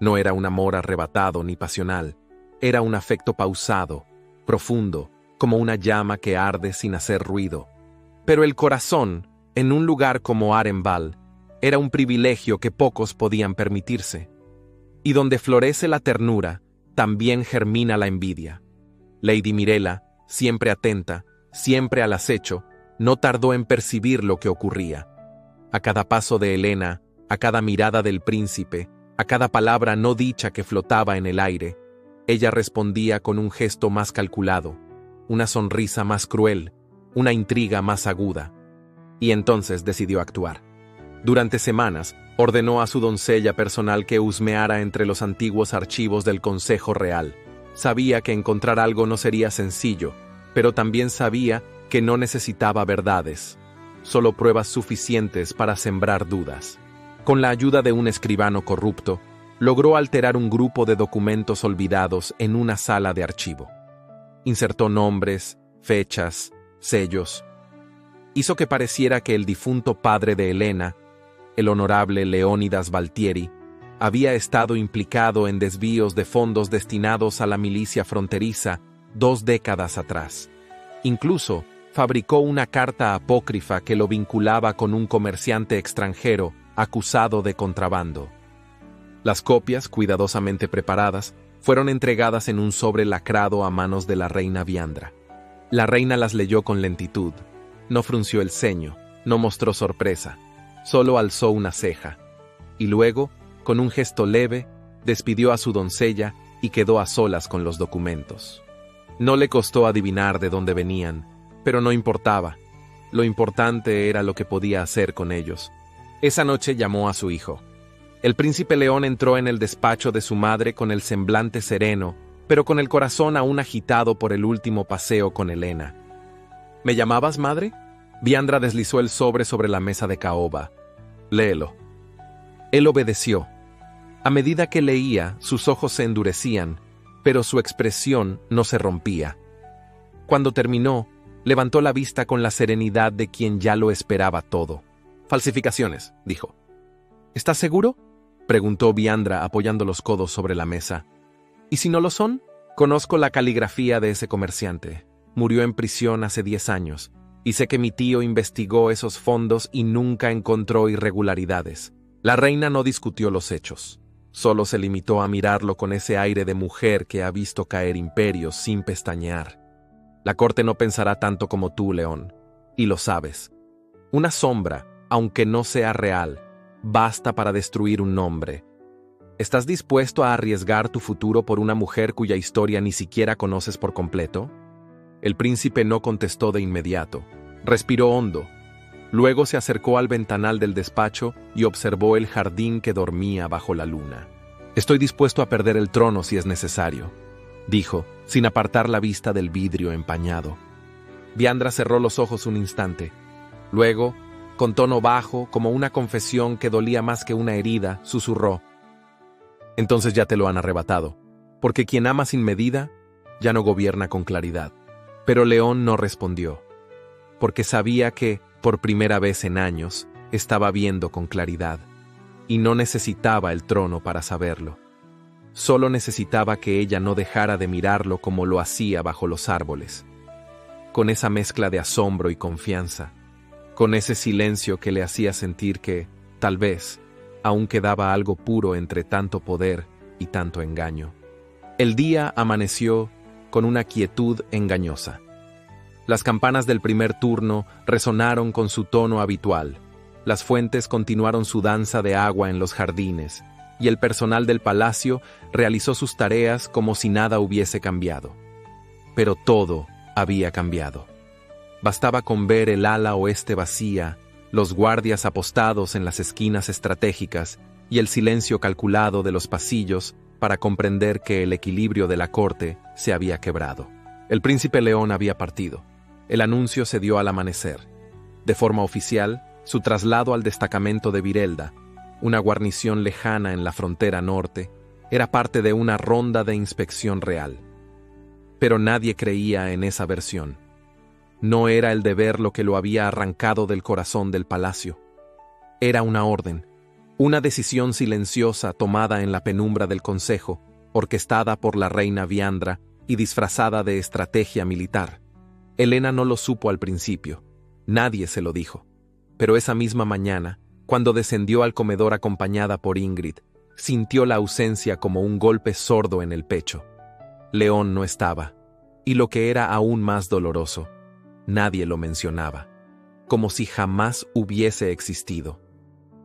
No era un amor arrebatado ni pasional, era un afecto pausado, profundo, como una llama que arde sin hacer ruido. Pero el corazón, en un lugar como Arembal, era un privilegio que pocos podían permitirse. Y donde florece la ternura, también germina la envidia. Lady Mirela, siempre atenta, siempre al acecho, no tardó en percibir lo que ocurría. A cada paso de Helena, a cada mirada del príncipe, a cada palabra no dicha que flotaba en el aire, ella respondía con un gesto más calculado, una sonrisa más cruel, una intriga más aguda. Y entonces decidió actuar. Durante semanas, ordenó a su doncella personal que husmeara entre los antiguos archivos del Consejo Real. Sabía que encontrar algo no sería sencillo, pero también sabía que no necesitaba verdades, solo pruebas suficientes para sembrar dudas. Con la ayuda de un escribano corrupto, logró alterar un grupo de documentos olvidados en una sala de archivo. Insertó nombres, fechas, sellos. Hizo que pareciera que el difunto padre de Helena, el honorable Leónidas Valtieri, había estado implicado en desvíos de fondos destinados a la milicia fronteriza 2 décadas atrás. Incluso fabricó una carta apócrifa que lo vinculaba con un comerciante extranjero acusado de contrabando. Las copias, cuidadosamente preparadas, fueron entregadas en un sobre lacrado a manos de la reina Viandra. La reina las leyó con lentitud. No frunció el ceño, no mostró sorpresa, solo alzó una ceja. Y luego, con un gesto leve, despidió a su doncella y quedó a solas con los documentos. No le costó adivinar de dónde venían, pero no importaba. Lo importante era lo que podía hacer con ellos. Esa noche llamó a su hijo. El príncipe León entró en el despacho de su madre con el semblante sereno, pero con el corazón aún agitado por el último paseo con Helena. ¿Me llamabas, madre? Viandra deslizó el sobre la mesa de caoba. Léelo. Él obedeció. A medida que leía, sus ojos se endurecían, pero su expresión no se rompía. Cuando terminó, levantó la vista con la serenidad de quien ya lo esperaba todo. Falsificaciones, dijo. ¿Estás seguro?, preguntó Viandra apoyando los codos sobre la mesa. ¿Y si no lo son? Conozco la caligrafía de ese comerciante. Murió en prisión hace 10 años, y sé que mi tío investigó esos fondos y nunca encontró irregularidades. La reina no discutió los hechos. Solo se limitó a mirarlo con ese aire de mujer que ha visto caer imperios sin pestañear. La corte no pensará tanto como tú, León, y lo sabes. Una sombra, aunque no sea real, basta para destruir un nombre. ¿Estás dispuesto a arriesgar tu futuro por una mujer cuya historia ni siquiera conoces por completo? El príncipe no contestó de inmediato. Respiró hondo. Luego se acercó al ventanal del despacho y observó el jardín que dormía bajo la luna. «Estoy dispuesto a perder el trono si es necesario», dijo, sin apartar la vista del vidrio empañado. Viandra cerró los ojos un instante. Luego, con tono bajo, como una confesión que dolía más que una herida, susurró: «Entonces ya te lo han arrebatado, porque quien ama sin medida ya no gobierna con claridad». Pero León no respondió, porque sabía que, por primera vez en años, estaba viendo con claridad, y no necesitaba el trono para saberlo. Solo necesitaba que ella no dejara de mirarlo como lo hacía bajo los árboles. Con esa mezcla de asombro y confianza, con ese silencio que le hacía sentir que, tal vez, aún quedaba algo puro entre tanto poder y tanto engaño. El día amaneció con una quietud engañosa. Las campanas del primer turno resonaron con su tono habitual, las fuentes continuaron su danza de agua en los jardines, y el personal del palacio realizó sus tareas como si nada hubiese cambiado. Pero todo había cambiado. Bastaba con ver el ala oeste vacía, los guardias apostados en las esquinas estratégicas y el silencio calculado de los pasillos para comprender que el equilibrio de la corte se había quebrado. El príncipe León había partido. El anuncio se dio al amanecer. De forma oficial, su traslado al destacamento de Virelda, una guarnición lejana en la frontera norte, era parte de una ronda de inspección real. Pero nadie creía en esa versión. No era el deber lo que lo había arrancado del corazón del palacio. Era una orden, una decisión silenciosa tomada en la penumbra del consejo, orquestada por la reina Viandra y disfrazada de estrategia militar. Helena no lo supo al principio, nadie se lo dijo. Pero esa misma mañana, cuando descendió al comedor acompañada por Ingrid, sintió la ausencia como un golpe sordo en el pecho. León no estaba, y lo que era aún más doloroso, nadie lo mencionaba, como si jamás hubiese existido.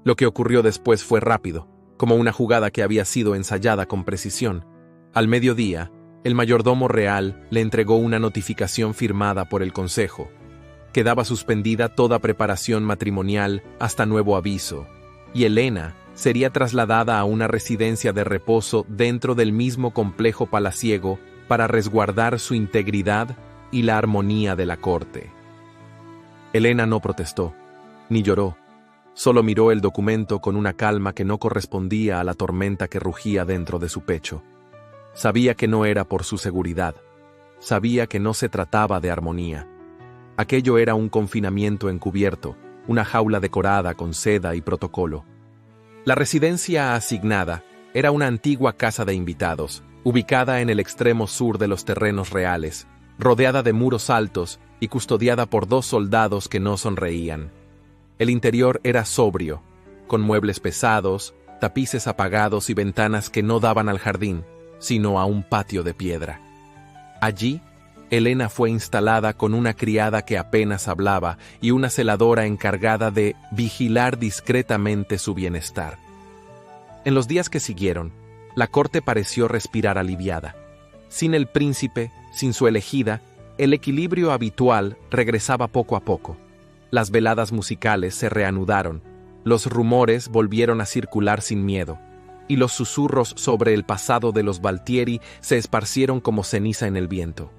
Lo que ocurrió después fue rápido, como una jugada que había sido ensayada con precisión. Al mediodía, el mayordomo real le entregó una notificación firmada por el consejo. Quedaba suspendida toda preparación matrimonial hasta nuevo aviso, y Helena sería trasladada a una residencia de reposo dentro del mismo complejo palaciego para resguardar su integridad y la armonía de la corte. Helena no protestó, ni lloró, solo miró el documento con una calma que no correspondía a la tormenta que rugía dentro de su pecho. Sabía que no era por su seguridad, sabía que no se trataba de armonía. Aquello era un confinamiento encubierto, una jaula decorada con seda y protocolo. La residencia asignada era una antigua casa de invitados, ubicada en el extremo sur de los terrenos reales, rodeada de muros altos y custodiada por 2 soldados que no sonreían. El interior era sobrio, con muebles pesados, tapices apagados y ventanas que no daban al jardín, sino a un patio de piedra. Allí, Helena fue instalada con una criada que apenas hablaba y una celadora encargada de vigilar discretamente su bienestar. En los días que siguieron, la corte pareció respirar aliviada. Sin el príncipe, sin su elegida, el equilibrio habitual regresaba poco a poco. Las veladas musicales se reanudaron, los rumores volvieron a circular sin miedo, y los susurros sobre el pasado de los Valtieri se esparcieron como ceniza en el viento.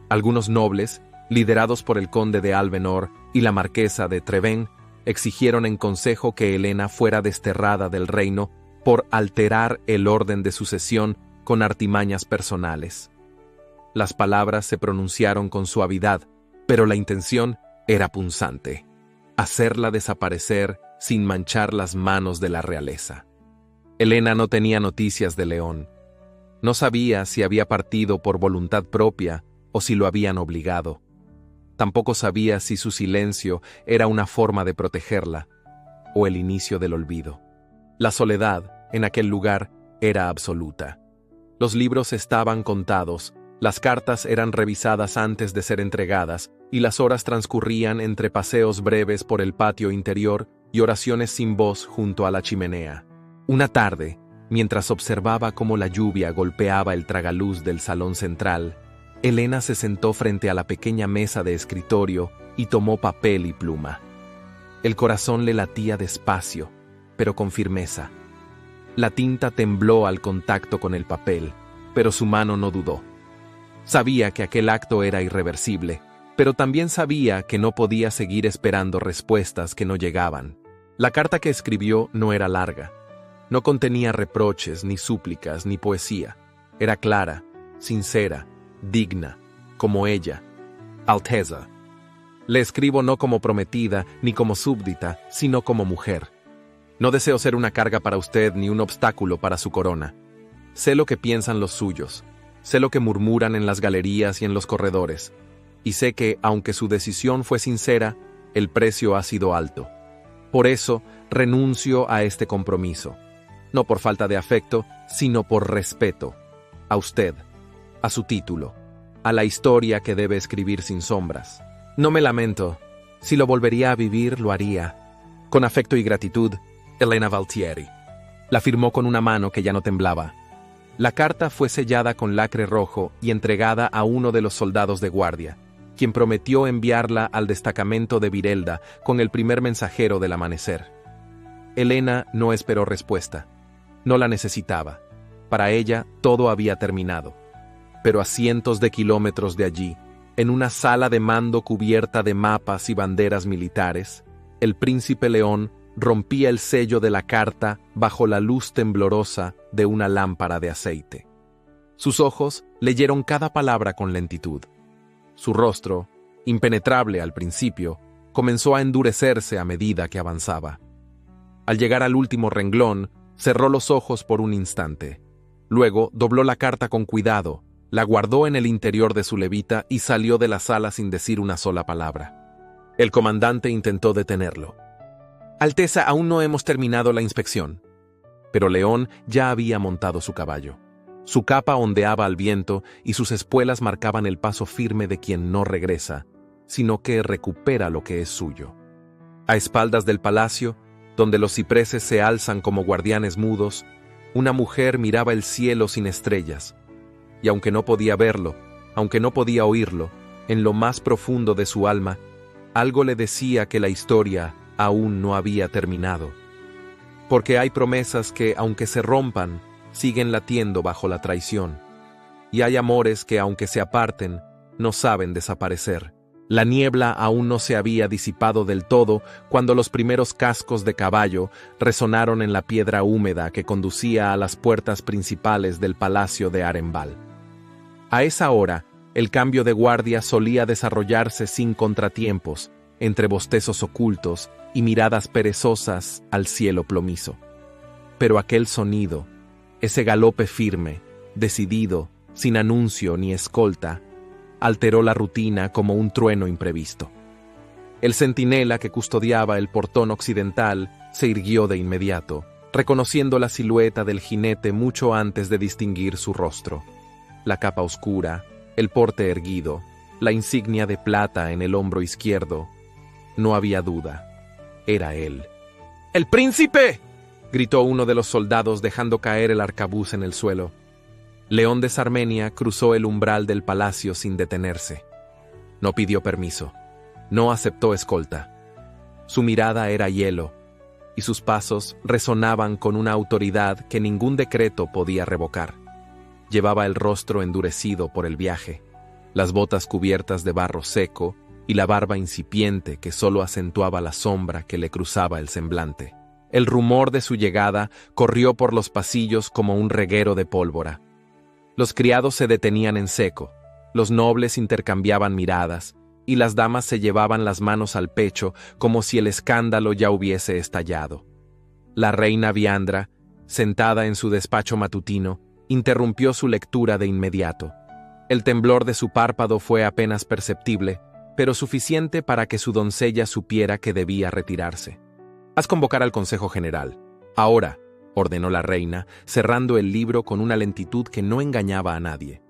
Algunos nobles, liderados por el conde de Albenor y la marquesa de Treven, exigieron en consejo que Helena fuera desterrada del reino por alterar el orden de sucesión con artimañas personales. Las palabras se pronunciaron con suavidad, pero la intención era punzante: hacerla desaparecer sin manchar las manos de la realeza. Helena no tenía noticias de León. No sabía si había partido por voluntad propia o si lo habían obligado. Tampoco sabía si su silencio era una forma de protegerla o el inicio del olvido. La soledad, en aquel lugar, era absoluta. Los libros estaban contados, las cartas eran revisadas antes de ser entregadas, y las horas transcurrían entre paseos breves por el patio interior y oraciones sin voz junto a la chimenea. Una tarde, mientras observaba cómo la lluvia golpeaba el tragaluz del salón central, Helena se sentó frente a la pequeña mesa de escritorio y tomó papel y pluma. El corazón le latía despacio, pero con firmeza. La tinta tembló al contacto con el papel, pero su mano no dudó. Sabía que aquel acto era irreversible, pero también sabía que no podía seguir esperando respuestas que no llegaban. La carta que escribió no era larga. No contenía reproches, ni súplicas, ni poesía. Era clara, sincera, digna, como ella. Alteza. Le escribo no como prometida, ni como súbdita, sino como mujer. No deseo ser una carga para usted ni un obstáculo para su corona. Sé lo que piensan los suyos, sé lo que murmuran en las galerías y en los corredores, y sé que, aunque su decisión fue sincera, el precio ha sido alto. Por eso, renuncio a este compromiso, no por falta de afecto, sino por respeto. A usted, a su título, a la historia que debe escribir sin sombras. No me lamento. Si lo volvería a vivir, lo haría. Con afecto y gratitud, Elena Valtieri. La firmó con una mano que ya no temblaba. La carta fue sellada con lacre rojo y entregada a uno de los soldados de guardia, quien prometió enviarla al destacamento de Virelda con el primer mensajero del amanecer. Elena no esperó respuesta. No la necesitaba. Para ella, todo había terminado. Pero a cientos de kilómetros de allí, en una sala de mando cubierta de mapas y banderas militares, el príncipe León rompía el sello de la carta bajo la luz temblorosa de una lámpara de aceite. Sus ojos leyeron cada palabra con lentitud. Su rostro, impenetrable al principio, comenzó a endurecerse a medida que avanzaba. Al llegar al último renglón, cerró los ojos por un instante. Luego dobló la carta con cuidado, la guardó en el interior de su levita y salió de la sala sin decir una sola palabra. El comandante intentó detenerlo. Alteza, aún no hemos terminado la inspección. Pero León ya había montado su caballo. Su capa ondeaba al viento y sus espuelas marcaban el paso firme de quien no regresa, sino que recupera lo que es suyo. A espaldas del palacio, donde los cipreses se alzan como guardianes mudos, una mujer miraba el cielo sin estrellas, y aunque no podía verlo, aunque no podía oírlo, en lo más profundo de su alma, algo le decía que la historia aún no había terminado. Porque hay promesas que, aunque se rompan, siguen latiendo bajo la traición. Y hay amores que, aunque se aparten, no saben desaparecer. La niebla aún no se había disipado del todo cuando los primeros cascos de caballo resonaron en la piedra húmeda que conducía a las puertas principales del palacio de Arembal. A esa hora, el cambio de guardia solía desarrollarse sin contratiempos, entre bostezos ocultos y miradas perezosas al cielo plomizo. Pero aquel sonido, ese galope firme, decidido, sin anuncio ni escolta, alteró la rutina como un trueno imprevisto. El centinela que custodiaba el portón occidental se irguió de inmediato, reconociendo la silueta del jinete mucho antes de distinguir su rostro. La capa oscura, el porte erguido, la insignia de plata en el hombro izquierdo. No había duda. Era él. ¡El príncipe!, gritó uno de los soldados dejando caer el arcabuz en el suelo. León de Sarmenia cruzó el umbral del palacio sin detenerse. No pidió permiso. No aceptó escolta. Su mirada era hielo, y sus pasos resonaban con una autoridad que ningún decreto podía revocar. Llevaba el rostro endurecido por el viaje, las botas cubiertas de barro seco y la barba incipiente que solo acentuaba la sombra que le cruzaba el semblante. El rumor de su llegada corrió por los pasillos como un reguero de pólvora. Los criados se detenían en seco, los nobles intercambiaban miradas, y las damas se llevaban las manos al pecho como si el escándalo ya hubiese estallado. La reina Viandra, sentada en su despacho matutino, interrumpió su lectura de inmediato. El temblor de su párpado fue apenas perceptible, pero suficiente para que su doncella supiera que debía retirarse. «Haz convocar al Consejo General. Ahora», ordenó la reina, cerrando el libro con una lentitud que no engañaba a nadie.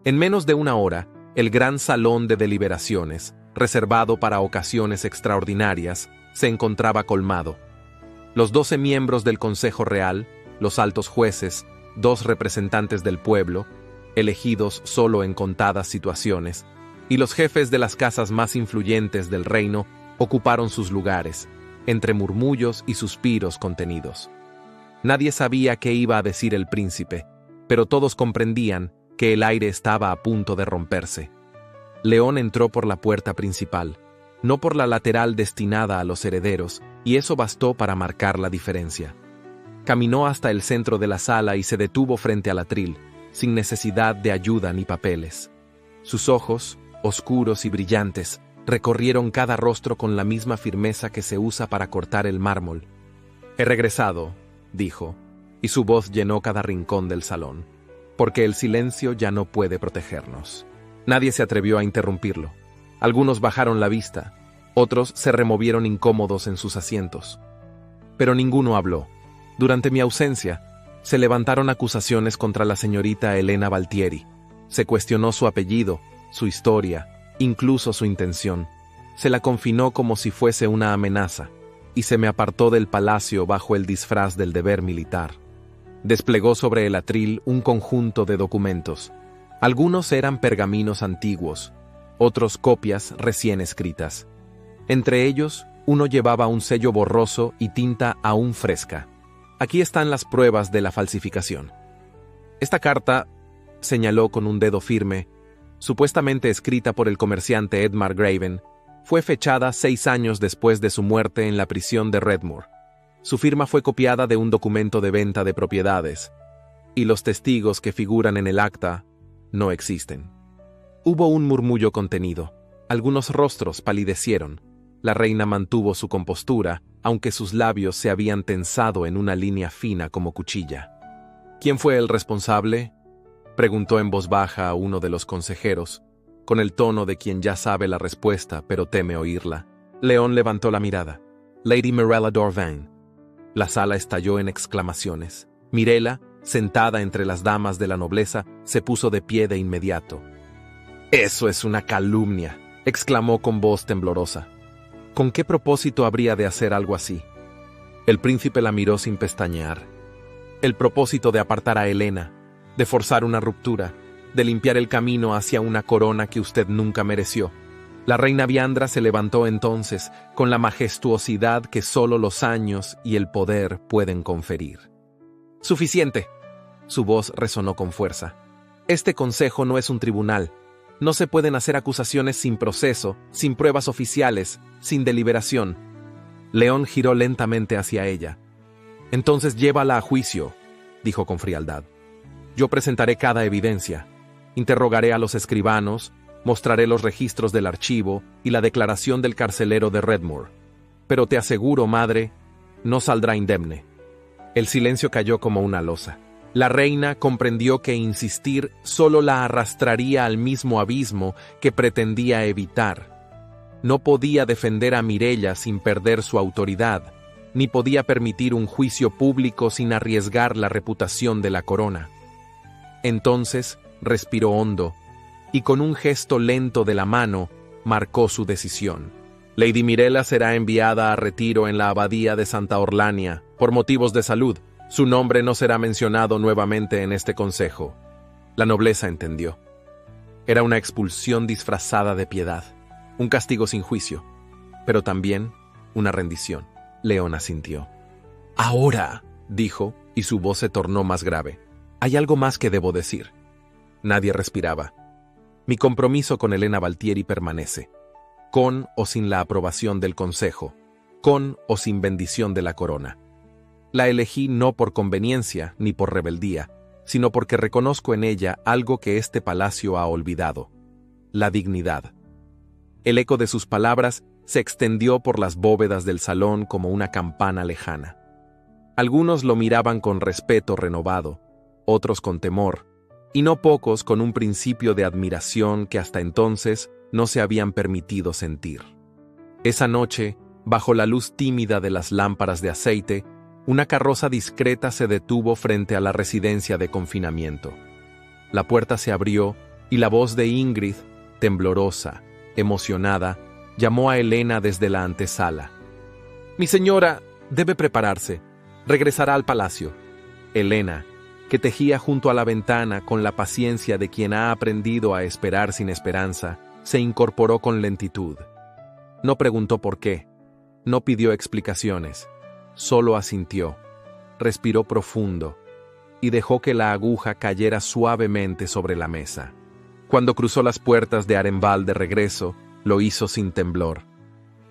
En menos de una hora, el gran salón de deliberaciones, reservado para ocasiones extraordinarias, se encontraba colmado. Los 12 miembros del Consejo Real, los altos jueces, 2 representantes del pueblo, elegidos solo en contadas situaciones, y los jefes de las casas más influyentes del reino ocuparon sus lugares, entre murmullos y suspiros contenidos. Nadie sabía qué iba a decir el príncipe, pero todos comprendían que el aire estaba a punto de romperse. León entró por la puerta principal, no por la lateral destinada a los herederos, y eso bastó para marcar la diferencia. Caminó hasta el centro de la sala y se detuvo frente al atril, sin necesidad de ayuda ni papeles. Sus ojos, oscuros y brillantes, recorrieron cada rostro con la misma firmeza que se usa para cortar el mármol. «He regresado», dijo, y su voz llenó cada rincón del salón. Porque el silencio ya no puede protegernos. Nadie se atrevió a interrumpirlo. Algunos bajaron la vista, otros se removieron incómodos en sus asientos. Pero ninguno habló. Durante mi ausencia, se levantaron acusaciones contra la señorita Elena Valtieri. Se cuestionó su apellido, su historia, incluso su intención. Se la confinó como si fuese una amenaza, y se me apartó del palacio bajo el disfraz del deber militar. Desplegó sobre el atril un conjunto de documentos. Algunos eran pergaminos antiguos, otros copias recién escritas. Entre ellos, uno llevaba un sello borroso y tinta aún fresca. Aquí están las pruebas de la falsificación. Esta carta, señaló con un dedo firme, supuestamente escrita por el comerciante Ed Margraven, fue fechada 6 años después de su muerte en la prisión de Redmoor. Su firma fue copiada de un documento de venta de propiedades, y los testigos que figuran en el acta no existen. Hubo un murmullo contenido. Algunos rostros palidecieron. La reina mantuvo su compostura, aunque sus labios se habían tensado en una línea fina como cuchilla. ¿Quién fue el responsable?, preguntó en voz baja a uno de los consejeros, con el tono de quien ya sabe la respuesta pero teme oírla. León levantó la mirada. Lady Mirella Dorvain. La sala estalló en exclamaciones. Mirella, sentada entre las damas de la nobleza, se puso de pie de inmediato. «Eso es una calumnia», exclamó con voz temblorosa. ¿Con qué propósito habría de hacer algo así? El príncipe la miró sin pestañear. El propósito de apartar a Helena, de forzar una ruptura, de limpiar el camino hacia una corona que usted nunca mereció. La reina Viandra se levantó entonces con la majestuosidad que solo los años y el poder pueden conferir. «Suficiente», su voz resonó con fuerza. «Este consejo no es un tribunal. No se pueden hacer acusaciones sin proceso, sin pruebas oficiales, sin deliberación». León giró lentamente hacia ella. «Entonces llévala a juicio», dijo con frialdad. «Yo presentaré cada evidencia. Interrogaré a los escribanos, mostraré los registros del archivo y la declaración del carcelero de Redmoor. Pero te aseguro, madre, no saldrá indemne». El silencio cayó como una losa. La reina comprendió que insistir solo la arrastraría al mismo abismo que pretendía evitar. No podía defender a Mirella sin perder su autoridad, ni podía permitir un juicio público sin arriesgar la reputación de la corona. Entonces respiró hondo, y con un gesto lento de la mano, marcó su decisión. Lady Mirella será enviada a retiro en la abadía de Santa Orlania, por motivos de salud. Su nombre no será mencionado nuevamente en este consejo. La nobleza entendió. Era una expulsión disfrazada de piedad, un castigo sin juicio, pero también una rendición. León asintió. «Ahora», dijo, y su voz se tornó más grave, «hay algo más que debo decir». Nadie respiraba. «Mi compromiso con Elena Valtieri permanece, con o sin la aprobación del consejo, con o sin bendición de la corona. La elegí no por conveniencia ni por rebeldía, sino porque reconozco en ella algo que este palacio ha olvidado: la dignidad». El eco de sus palabras se extendió por las bóvedas del salón como una campana lejana. Algunos lo miraban con respeto renovado, otros con temor, y no pocos con un principio de admiración que hasta entonces no se habían permitido sentir. Esa noche, bajo la luz tímida de las lámparas de aceite, una carroza discreta se detuvo frente a la residencia de confinamiento. La puerta se abrió y la voz de Ingrid, temblorosa, emocionada, llamó a Helena desde la antesala. «Mi señora debe prepararse. Regresará al palacio». Helena, que tejía junto a la ventana con la paciencia de quien ha aprendido a esperar sin esperanza, se incorporó con lentitud. No preguntó por qué, no pidió explicaciones. Solo asintió, respiró profundo y dejó que la aguja cayera suavemente sobre la mesa. Cuando cruzó las puertas de Arembal de regreso, lo hizo sin temblor.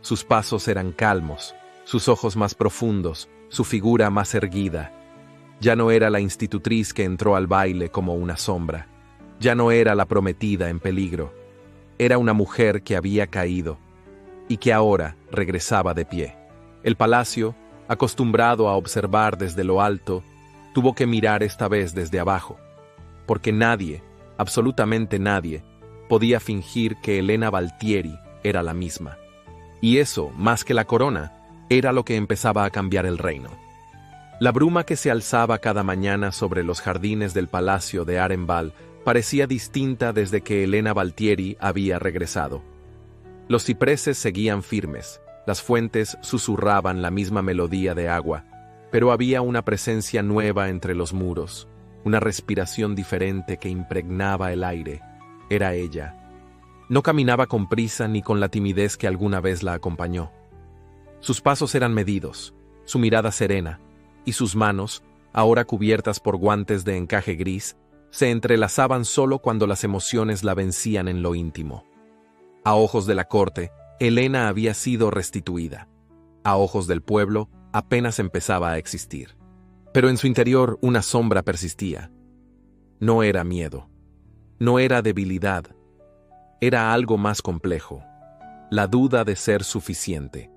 Sus pasos eran calmos, sus ojos más profundos, su figura más erguida. Ya no era la institutriz que entró al baile como una sombra. Ya no era la prometida en peligro. Era una mujer que había caído y que ahora regresaba de pie. El palacio, acostumbrado a observar desde lo alto, Tuvo que mirar esta vez desde abajo, porque nadie, absolutamente nadie, podía fingir que Elena Valtieri era la misma. Y eso, más que la corona, era lo que empezaba a cambiar el reino. La bruma que se alzaba cada mañana sobre los jardines del palacio de Arenval parecía distinta desde que Elena Valtieri había regresado. Los cipreses seguían firmes, las fuentes susurraban la misma melodía de agua, pero había una presencia nueva entre los muros, una respiración diferente que impregnaba el aire. Era ella. No caminaba con prisa ni con la timidez que alguna vez la acompañó. Sus pasos eran medidos, su mirada serena, y sus manos, ahora cubiertas por guantes de encaje gris, se entrelazaban solo cuando las emociones la vencían en lo íntimo. A ojos de la corte, Elena había sido restituida. A ojos del pueblo, apenas empezaba a existir. Pero en su interior una sombra persistía. No era miedo. No era debilidad. Era algo más complejo. La duda de ser suficiente.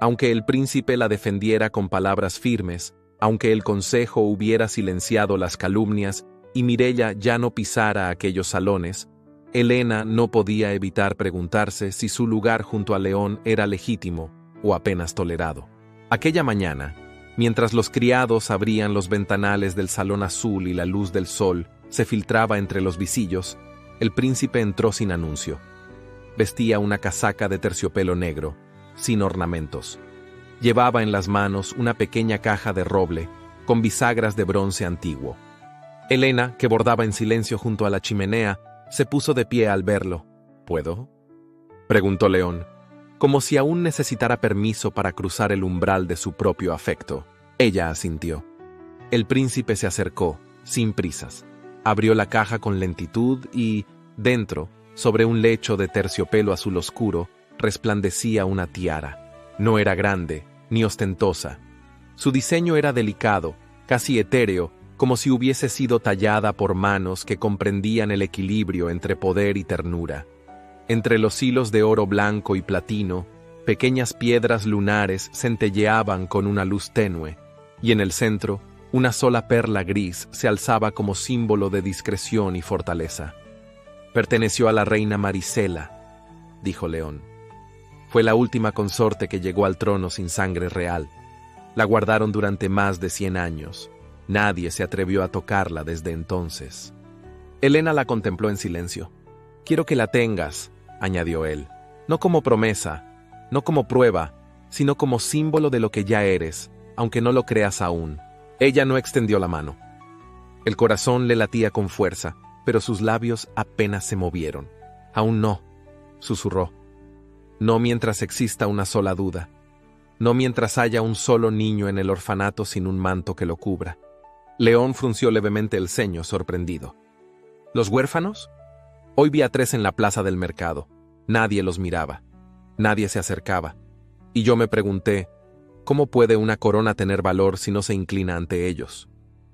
Aunque el príncipe la defendiera con palabras firmes, aunque el consejo hubiera silenciado las calumnias y Mireya ya no pisara aquellos salones, Elena no podía evitar preguntarse si su lugar junto a León era legítimo o apenas tolerado. Aquella mañana, mientras los criados abrían los ventanales del salón azul y la luz del sol se filtraba entre los visillos, el príncipe entró sin anuncio. Vestía una casaca de terciopelo negro, sin ornamentos. Llevaba en las manos una pequeña caja de roble con bisagras de bronce antiguo. Elena, que bordaba en silencio junto a la chimenea, se puso de pie al verlo. ¿Puedo?, preguntó León, como si aún necesitara permiso para cruzar el umbral de su propio afecto. Ella asintió. El príncipe se acercó, sin prisas. Abrió la caja con lentitud y, dentro, sobre un lecho de terciopelo azul oscuro, resplandecía una tiara. No era grande, ni ostentosa. Su diseño era delicado, casi etéreo, como si hubiese sido tallada por manos que comprendían el equilibrio entre poder y ternura. Entre los hilos de oro blanco y platino, pequeñas piedras lunares centelleaban con una luz tenue, y en el centro, una sola perla gris se alzaba como símbolo de discreción y fortaleza. Perteneció a la reina Marisela, dijo León. Fue la última consorte que llegó al trono sin sangre real. La guardaron durante más de 100 años. Nadie se atrevió a tocarla desde entonces. Elena la contempló en silencio. «Quiero que la tengas», añadió él, «no como promesa, no como prueba, sino como símbolo de lo que ya eres, aunque no lo creas aún». Ella no extendió la mano. El corazón le latía con fuerza, pero sus labios apenas se movieron. «Aún no», susurró. «No mientras exista una sola duda. No mientras haya un solo niño en el orfanato sin un manto que lo cubra». León frunció levemente el ceño, sorprendido. «¿Los huérfanos?» Hoy vi a 3 en la plaza del mercado. Nadie los miraba. Nadie se acercaba. Y yo me pregunté, ¿cómo puede una corona tener valor si no se inclina ante ellos?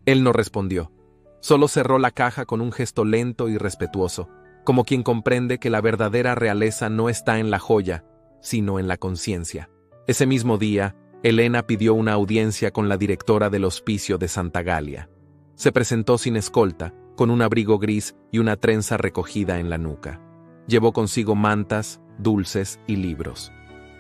Él no respondió. Solo cerró la caja con un gesto lento y respetuoso, como quien comprende que la verdadera realeza no está en la joya, sino en la conciencia. Ese mismo día, Elena pidió una audiencia con la directora del hospicio de Santa Galia. Se presentó sin escolta, con un abrigo gris y una trenza recogida en la nuca. Llevó consigo mantas, dulces y libros.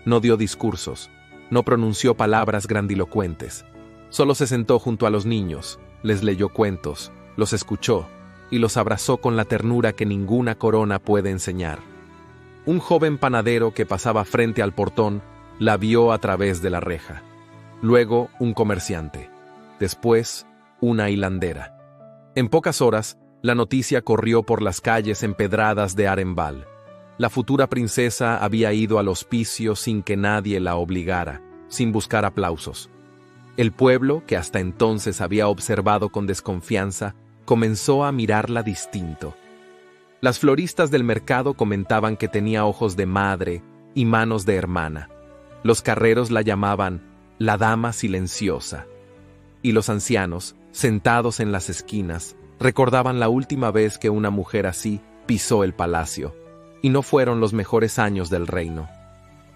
No dio discursos, no pronunció palabras grandilocuentes. Solo se sentó junto a los niños, les leyó cuentos, los escuchó y los abrazó con la ternura que ninguna corona puede enseñar. Un joven panadero que pasaba frente al portón la vio a través de la reja. Luego un comerciante. Después una hilandera. En pocas horas, la noticia corrió por las calles empedradas de Arenval. La futura princesa había ido al hospicio sin que nadie la obligara, sin buscar aplausos. El pueblo, que hasta entonces había observado con desconfianza, comenzó a mirarla distinto. Las floristas del mercado comentaban que tenía ojos de madre y manos de hermana. Los carreros la llamaban la dama silenciosa. Y los ancianos, sentados en las esquinas, recordaban la última vez que una mujer así pisó el palacio, y no fueron los mejores años del reino.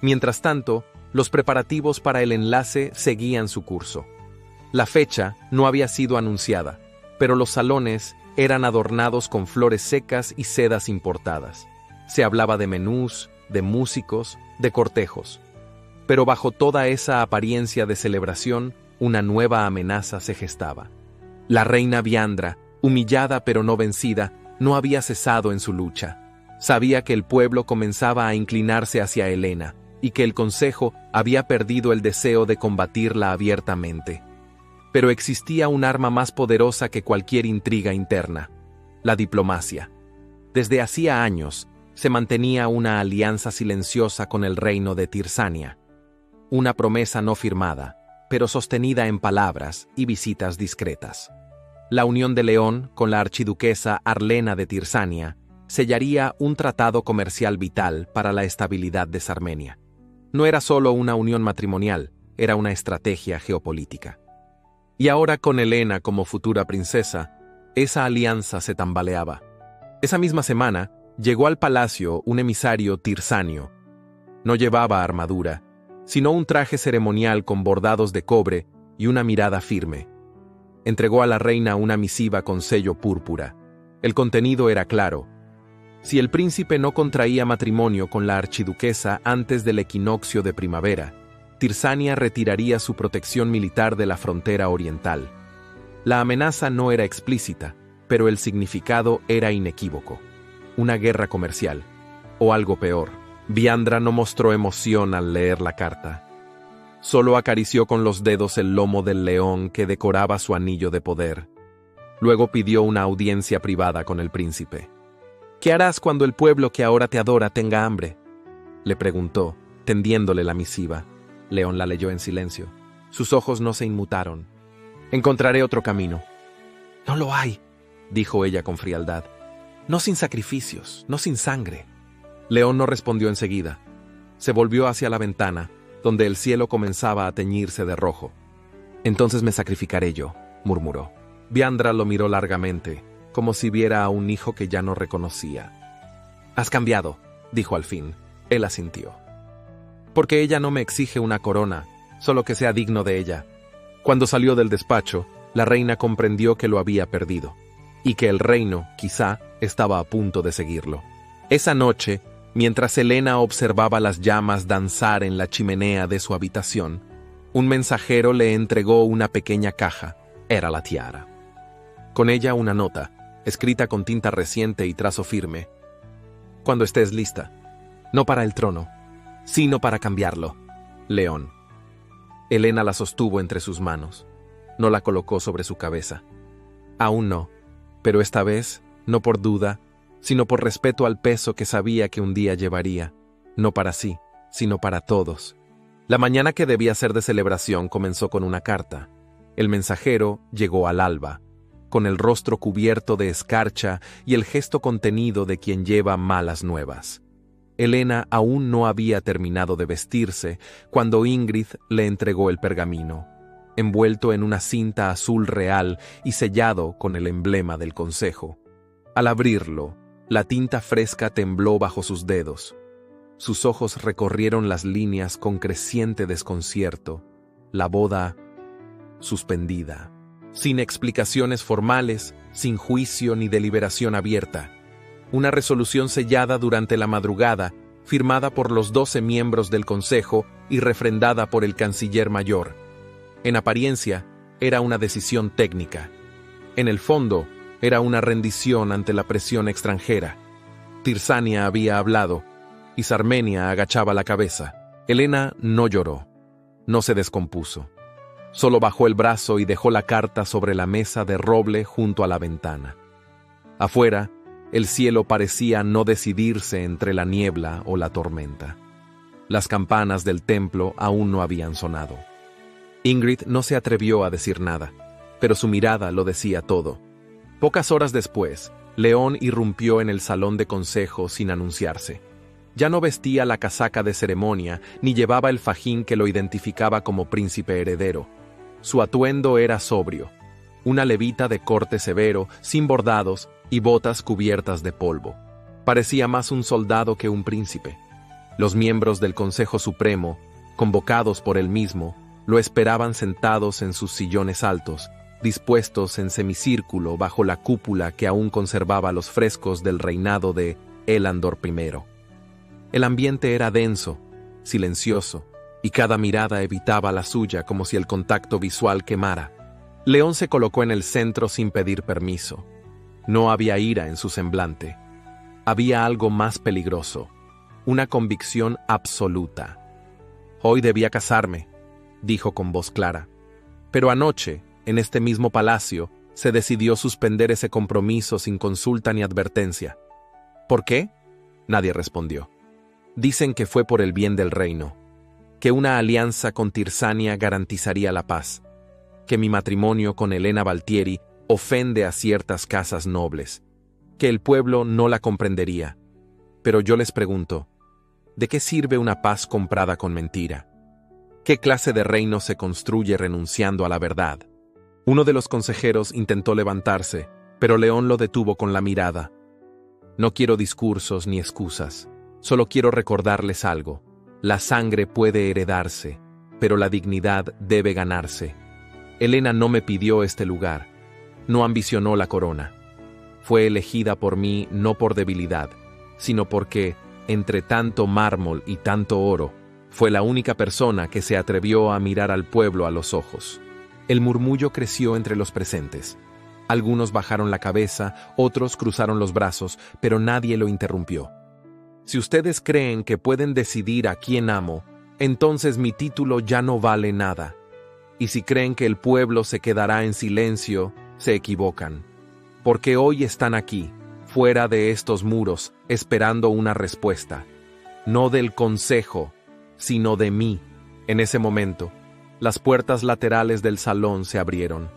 Mientras tanto, los preparativos para el enlace seguían su curso. La fecha no había sido anunciada, pero los salones eran adornados con flores secas y sedas importadas. Se hablaba de menús, de músicos, de cortejos. Pero bajo toda esa apariencia de celebración, una nueva amenaza se gestaba. La reina Biandra, humillada pero no vencida, no había cesado en su lucha. Sabía que el pueblo comenzaba a inclinarse hacia Helena y que el consejo había perdido el deseo de combatirla abiertamente. Pero existía un arma más poderosa que cualquier intriga interna: la diplomacia. Desde hacía años se mantenía una alianza silenciosa con el reino de Tirsania. Una promesa no firmada, pero sostenida en palabras y visitas discretas. La unión de León con la archiduquesa Arlena de Tirsania sellaría un tratado comercial vital para la estabilidad de Sarmenia. No era solo una unión matrimonial, era una estrategia geopolítica. Y ahora, con Helena como futura princesa, esa alianza se tambaleaba. Esa misma semana llegó al palacio un emisario tirsanio. No llevaba armadura, sino un traje ceremonial con bordados de cobre y una mirada firme. Entregó a la reina una misiva con sello púrpura. El contenido era claro: si el príncipe no contraía matrimonio con la archiduquesa antes del equinoccio de primavera, Tirsania retiraría su protección militar de la frontera oriental. La amenaza no era explícita, pero el significado era inequívoco: una guerra comercial, o algo peor. Biandra no mostró emoción al leer la carta. Solo acarició con los dedos el lomo del león que decoraba su anillo de poder. Luego pidió una audiencia privada con el príncipe. «¿Qué harás cuando el pueblo que ahora te adora tenga hambre?», le preguntó, tendiéndole la misiva. León la leyó en silencio. Sus ojos no se inmutaron. «Encontraré otro camino». «No lo hay», dijo ella con frialdad. «No sin sacrificios, no sin sangre». León no respondió enseguida. Se volvió hacia la ventana, donde el cielo comenzaba a teñirse de rojo. «Entonces me sacrificaré yo», murmuró. Biandra lo miró largamente, como si viera a un hijo que ya no reconocía. «Has cambiado», dijo al fin. Él asintió. «Porque ella no me exige una corona, solo que sea digno de ella». Cuando salió del despacho, la reina comprendió que lo había perdido, y que el reino, quizá, estaba a punto de seguirlo. Esa noche, mientras Helena observaba las llamas danzar en la chimenea de su habitación, un mensajero le entregó una pequeña caja. Era la tiara. Con ella una nota, escrita con tinta reciente y trazo firme. «Cuando estés lista. No para el trono, sino para cambiarlo. León». Helena la sostuvo entre sus manos. No la colocó sobre su cabeza. Aún no, pero esta vez, no por duda, sino por respeto al peso que sabía que un día llevaría, no para sí, sino para todos. La mañana que debía ser de celebración comenzó con una carta. El mensajero llegó al alba, con el rostro cubierto de escarcha y el gesto contenido de quien lleva malas nuevas. Helena aún no había terminado de vestirse cuando Ingrid le entregó el pergamino, envuelto en una cinta azul real y sellado con el emblema del consejo. Al abrirlo, la tinta fresca tembló bajo sus dedos. Sus ojos recorrieron las líneas con creciente desconcierto. La boda suspendida. Sin explicaciones formales, sin juicio ni deliberación abierta. Una resolución sellada durante la madrugada, firmada por los 12 miembros del Consejo y refrendada por el canciller mayor. En apariencia, era una decisión técnica. En el fondo, era una rendición ante la presión extranjera. Tirsania había hablado, y Sarmenia agachaba la cabeza. Helena no lloró, no se descompuso. Solo bajó el brazo y dejó la carta sobre la mesa de roble junto a la ventana. Afuera, el cielo parecía no decidirse entre la niebla o la tormenta. Las campanas del templo aún no habían sonado. Ingrid no se atrevió a decir nada, pero su mirada lo decía todo. Pocas horas después, León irrumpió en el salón de consejo sin anunciarse. Ya no vestía la casaca de ceremonia ni llevaba el fajín que lo identificaba como príncipe heredero. Su atuendo era sobrio: una levita de corte severo, sin bordados y botas cubiertas de polvo. Parecía más un soldado que un príncipe. Los miembros del Consejo Supremo, convocados por él mismo, Lo esperaban sentados en sus sillones altos, dispuestos en semicírculo bajo la cúpula que aún conservaba los frescos del reinado de Elandor I. El ambiente era denso, silencioso, y cada mirada evitaba la suya como si el contacto visual quemara. León se colocó en el centro sin pedir permiso. No había ira en su semblante. Había algo más peligroso, una convicción absoluta. «Hoy debía casarme», dijo con voz clara. Pero anoche, en este mismo palacio, se decidió suspender ese compromiso sin consulta ni advertencia. ¿Por qué? Nadie respondió. Dicen que fue por el bien del reino, que una alianza con Tirsania garantizaría la paz, que mi matrimonio con Helena Valtieri ofende a ciertas casas nobles, que el pueblo no la comprendería. Pero yo les pregunto, ¿de qué sirve una paz comprada con mentira? ¿Qué clase de reino se construye renunciando a la verdad? Uno de los consejeros intentó levantarse, pero León lo detuvo con la mirada. No quiero discursos ni excusas, solo quiero recordarles algo. La sangre puede heredarse, pero la dignidad debe ganarse. Helena no me pidió este lugar, no ambicionó la corona. Fue elegida por mí no por debilidad, sino porque, entre tanto mármol y tanto oro, fue la única persona que se atrevió a mirar al pueblo a los ojos. El murmullo creció entre los presentes. Algunos bajaron la cabeza, otros cruzaron los brazos, pero nadie lo interrumpió. Si ustedes creen que pueden decidir a quién amo, entonces mi título ya no vale nada. Y si creen que el pueblo se quedará en silencio, se equivocan. Porque hoy están aquí, fuera de estos muros, esperando una respuesta. No del consejo, sino de mí. En ese momento, las puertas laterales del salón se abrieron.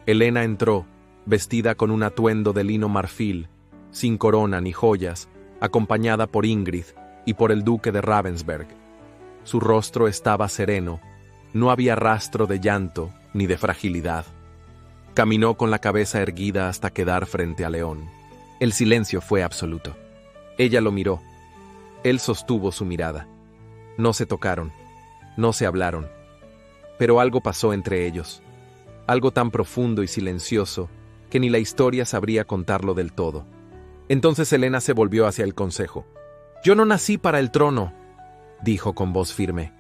Helena entró, vestida con un atuendo de lino marfil, sin corona ni joyas, acompañada por Ingrid y por el duque de Ravensberg. Su rostro estaba sereno, no había rastro de llanto ni de fragilidad. Caminó con la cabeza erguida hasta quedar frente a León. El silencio fue absoluto. Ella lo miró. Él sostuvo su mirada. No se tocaron, no se hablaron. Pero algo pasó entre ellos, algo tan profundo y silencioso que ni la historia sabría contarlo del todo. Entonces Helena se volvió hacia el consejo. «Yo no nací para el trono», dijo con voz firme,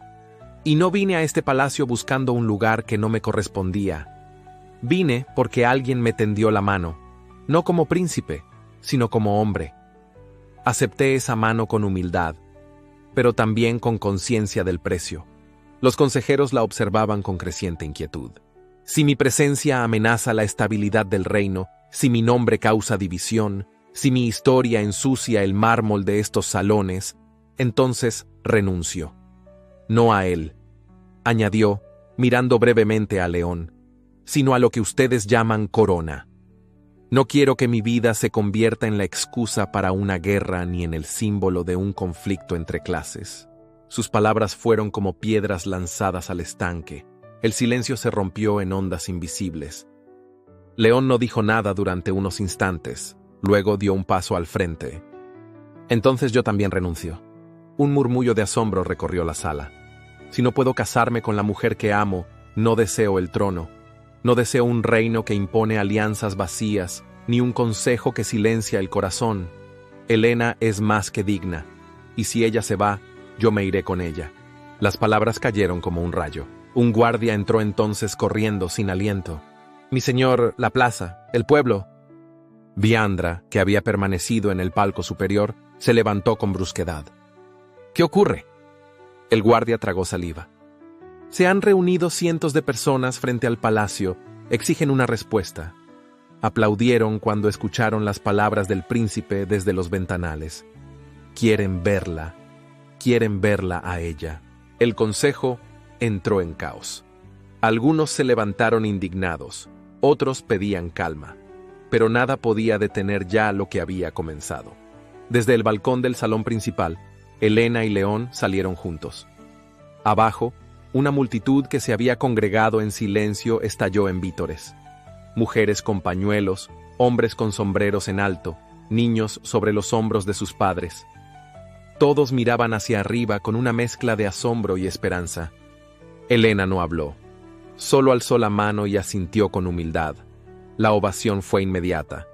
«y no vine a este palacio buscando un lugar que no me correspondía. Vine porque alguien me tendió la mano, no como príncipe, sino como hombre. Acepté esa mano con humildad, pero también con conciencia del precio». Los consejeros la observaban con creciente inquietud. Si mi presencia amenaza la estabilidad del reino, si mi nombre causa división, si mi historia ensucia el mármol de estos salones, entonces renuncio. No a él, añadió, mirando brevemente a León, sino a lo que ustedes llaman corona. No quiero que mi vida se convierta en la excusa para una guerra ni en el símbolo de un conflicto entre clases. Sus palabras fueron como piedras lanzadas al estanque. El silencio se rompió en ondas invisibles. León no dijo nada durante unos instantes, luego dio un paso al frente. Entonces yo también renuncio. Un murmullo de asombro recorrió la sala. Si no puedo casarme con la mujer que amo, no deseo el trono. No deseo un reino que impone alianzas vacías, ni un consejo que silencia el corazón. Helena es más que digna, y si ella se va, yo me iré con ella. Las palabras cayeron como un rayo. Un guardia entró entonces corriendo sin aliento. «Mi señor, la plaza, el pueblo». Viandra, que había permanecido en el palco superior, se levantó con brusquedad. «¿Qué ocurre?» El guardia tragó saliva. «Se han reunido cientos de personas frente al palacio, exigen una respuesta». Aplaudieron cuando escucharon las palabras del príncipe desde los ventanales. Quieren verla a ella. El consejo entró en caos. Algunos se levantaron indignados, otros pedían calma, pero nada podía detener ya lo que había comenzado. Desde el balcón del salón principal, Helena y León salieron juntos. Abajo, una multitud que se había congregado en silencio estalló en vítores. Mujeres con pañuelos, hombres con sombreros en alto, niños sobre los hombros de sus padres. Todos miraban hacia arriba con una mezcla de asombro y esperanza. Helena no habló. Solo alzó la mano y asintió con humildad. La ovación fue inmediata.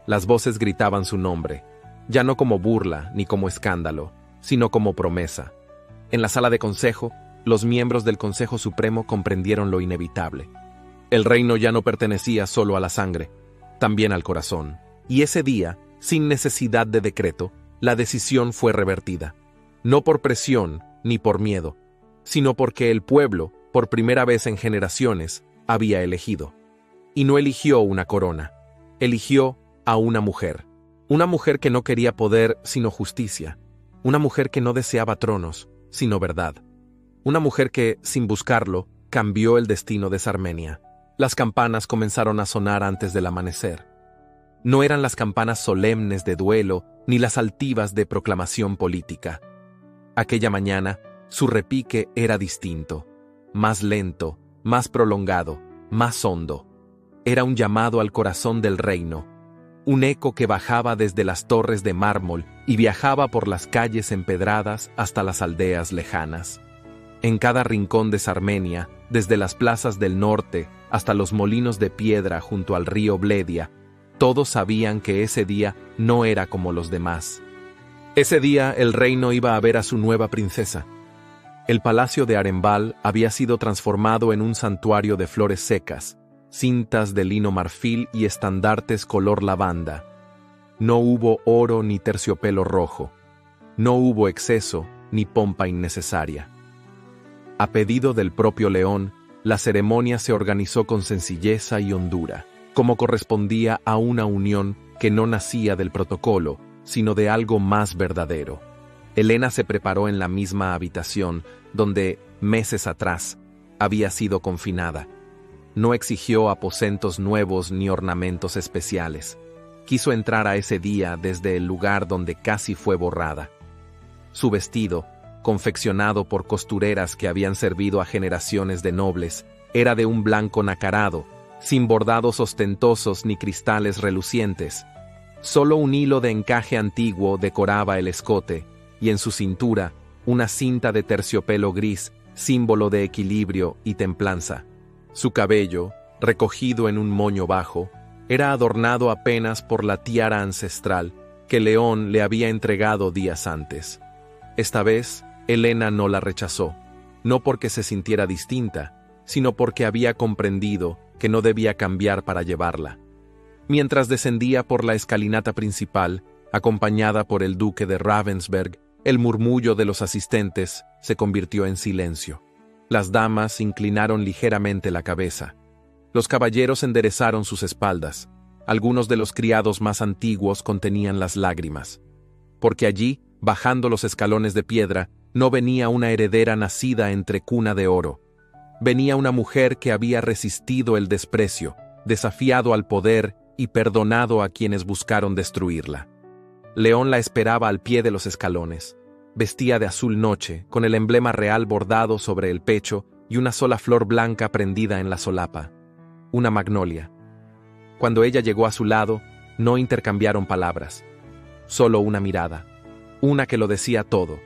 Las voces gritaban su nombre, ya no como burla ni como escándalo, sino como promesa. En la sala de consejo, los miembros del Consejo Supremo comprendieron lo inevitable. El reino ya no pertenecía solo a la sangre, también al corazón. Y ese día, sin necesidad de decreto, la decisión fue revertida. No por presión ni por miedo, sino porque el pueblo, por primera vez en generaciones, había elegido. Y no eligió una corona, eligió a una mujer. Una mujer que no quería poder sino justicia. Una mujer que no deseaba tronos, sino verdad. Una mujer que, sin buscarlo, cambió el destino de Sarmenia. Las campanas comenzaron a sonar antes del amanecer. No eran las campanas solemnes de duelo ni las altivas de proclamación política. Aquella mañana, su repique era distinto, más lento, más prolongado, más hondo. Era un llamado al corazón del reino, un eco que bajaba desde las torres de mármol y viajaba por las calles empedradas hasta las aldeas lejanas. En cada rincón de Sarmenia, desde las plazas del norte hasta los molinos de piedra junto al río Bledia, todos sabían que ese día no era como los demás. Ese día el reino iba a ver a su nueva princesa. El palacio de Arembal había sido transformado en un santuario de flores secas, cintas de lino marfil y estandartes color lavanda. No hubo oro ni terciopelo rojo. No hubo exceso ni pompa innecesaria. A pedido del propio León, la ceremonia se organizó con sencilleza y hondura, como correspondía a una unión que no nacía del protocolo, sino de algo más verdadero. Helena se preparó en la misma habitación donde, meses atrás, había sido confinada. No exigió aposentos nuevos ni ornamentos especiales. Quiso entrar a ese día desde el lugar donde casi fue borrada. Su vestido, confeccionado por costureras que habían servido a generaciones de nobles, era de un blanco nacarado, sin bordados ostentosos ni cristales relucientes. Solo un hilo de encaje antiguo decoraba el escote, y en su cintura, una cinta de terciopelo gris, símbolo de equilibrio y templanza. Su cabello, recogido en un moño bajo, era adornado apenas por la tiara ancestral que León le había entregado días antes. Esta vez, Helena no la rechazó, no porque se sintiera distinta, sino porque había comprendido que no debía cambiar para llevarla. Mientras descendía por la escalinata principal, acompañada por el duque de Ravensberg, el murmullo de los asistentes se convirtió en silencio. Las damas inclinaron ligeramente la cabeza. Los caballeros enderezaron sus espaldas. Algunos de los criados más antiguos contenían las lágrimas. Porque allí, bajando los escalones de piedra, no venía una heredera nacida entre cuna de oro. Venía una mujer que había resistido el desprecio, desafiado al poder y perdonado a quienes buscaron destruirla. León la esperaba al pie de los escalones. Vestía de azul noche, con el emblema real bordado sobre el pecho y una sola flor blanca prendida en la solapa. Una magnolia. Cuando ella llegó a su lado, no intercambiaron palabras. Solo una mirada. Una que lo decía todo.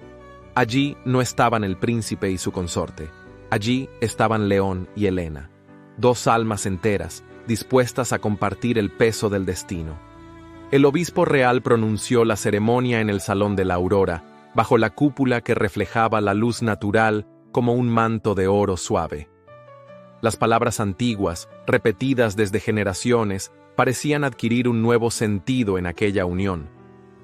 Allí no estaban el príncipe y su consorte. Allí estaban León y Helena. Dos almas enteras, dispuestas a compartir el peso del destino. El obispo real pronunció la ceremonia en el Salón de la Aurora, bajo la cúpula que reflejaba la luz natural como un manto de oro suave. Las palabras antiguas, repetidas desde generaciones, parecían adquirir un nuevo sentido en aquella unión.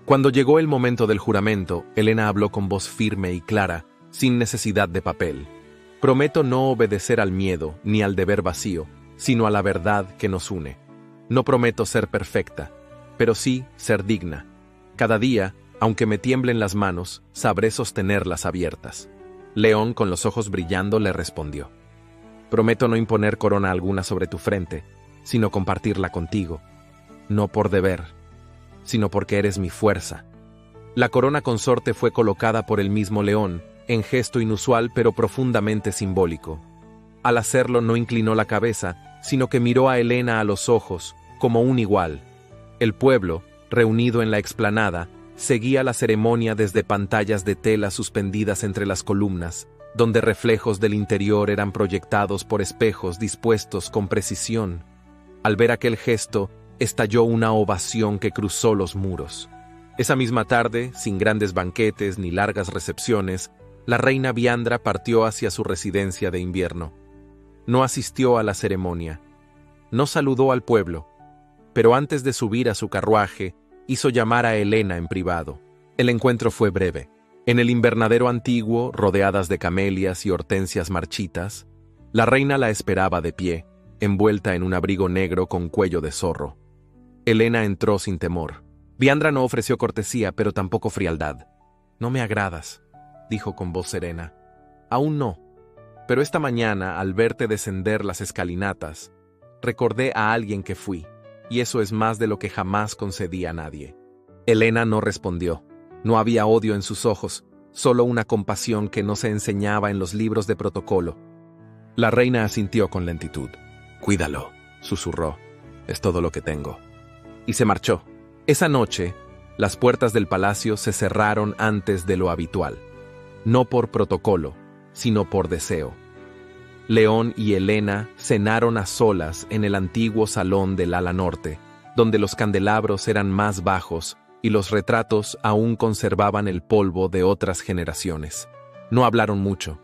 Cuando llegó el momento del juramento, Helena habló con voz firme y clara, sin necesidad de papel. Prometo no obedecer al miedo ni al deber vacío, sino a la verdad que nos une. No prometo ser perfecta, pero sí ser digna. Cada día, aunque me tiemblen las manos, sabré sostenerlas abiertas. León, con los ojos brillando, le respondió: prometo no imponer corona alguna sobre tu frente, sino compartirla contigo, no por deber, sino porque eres mi fuerza. La corona consorte fue colocada por el mismo León, en gesto inusual pero profundamente simbólico. Al hacerlo no inclinó la cabeza, sino que miró a Helena a los ojos, como un igual. El pueblo, reunido en la explanada, seguía la ceremonia desde pantallas de tela suspendidas entre las columnas, donde reflejos del interior eran proyectados por espejos dispuestos con precisión. Al ver aquel gesto, estalló una ovación que cruzó los muros. Esa misma tarde, sin grandes banquetes ni largas recepciones, la reina Biandra partió hacia su residencia de invierno. No asistió a la ceremonia. No saludó al pueblo, pero antes de subir a su carruaje, hizo llamar a Helena en privado. El encuentro fue breve. En el invernadero antiguo, rodeadas de camelias y hortensias marchitas, la reina la esperaba de pie, envuelta en un abrigo negro con cuello de zorro. Helena entró sin temor. Biandra no ofreció cortesía, pero tampoco frialdad. «No me agradas», dijo con voz serena. «Aún no. Pero esta mañana, al verte descender las escalinatas, recordé a alguien que fui, y eso es más de lo que jamás concedí a nadie». Helena no respondió. No había odio en sus ojos, solo una compasión que no se enseñaba en los libros de protocolo. La reina asintió con lentitud. «Cuídalo», susurró. «Es todo lo que tengo». Y se marchó. Esa noche, las puertas del palacio se cerraron antes de lo habitual. No por protocolo, sino por deseo. León y Helena cenaron a solas en el antiguo salón del ala norte, donde los candelabros eran más bajos y los retratos aún conservaban el polvo de otras generaciones. No hablaron mucho.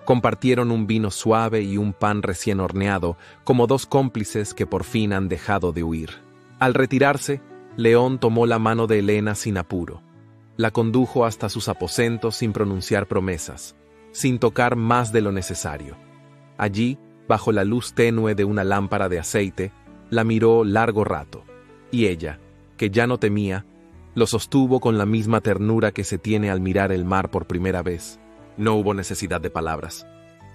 Compartieron un vino suave y un pan recién horneado, como dos cómplices que por fin han dejado de huir. Al retirarse, León tomó la mano de Helena sin apuro. La condujo hasta sus aposentos sin pronunciar promesas, sin tocar más de lo necesario. Allí, bajo la luz tenue de una lámpara de aceite, la miró largo rato, y ella, que ya no temía, lo sostuvo con la misma ternura que se tiene al mirar el mar por primera vez. No hubo necesidad de palabras.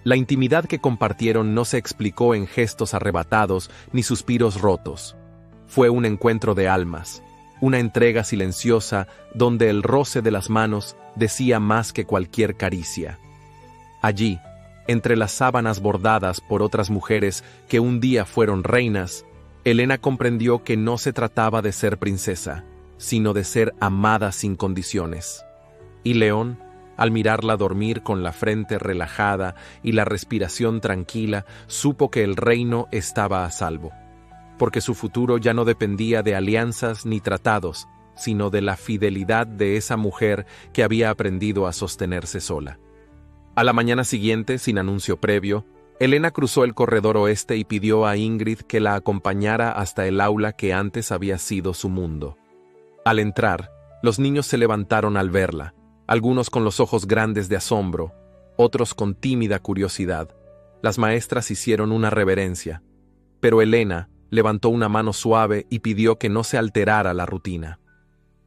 La intimidad que compartieron no se explicó en gestos arrebatados ni suspiros rotos. Fue un encuentro de almas, una entrega silenciosa donde el roce de las manos decía más que cualquier caricia. Allí, entre las sábanas bordadas por otras mujeres que un día fueron reinas, Helena comprendió que no se trataba de ser princesa, sino de ser amada sin condiciones. Y León, al mirarla dormir con la frente relajada y la respiración tranquila, supo que el reino estaba a salvo, porque su futuro ya no dependía de alianzas ni tratados, sino de la fidelidad de esa mujer que había aprendido a sostenerse sola. A la mañana siguiente, sin anuncio previo, Helena cruzó el corredor oeste y pidió a Ingrid que la acompañara hasta el aula que antes había sido su mundo. Al entrar, los niños se levantaron al verla, algunos con los ojos grandes de asombro, otros con tímida curiosidad. Las maestras hicieron una reverencia, pero Helena levantó una mano suave y pidió que no se alterara la rutina.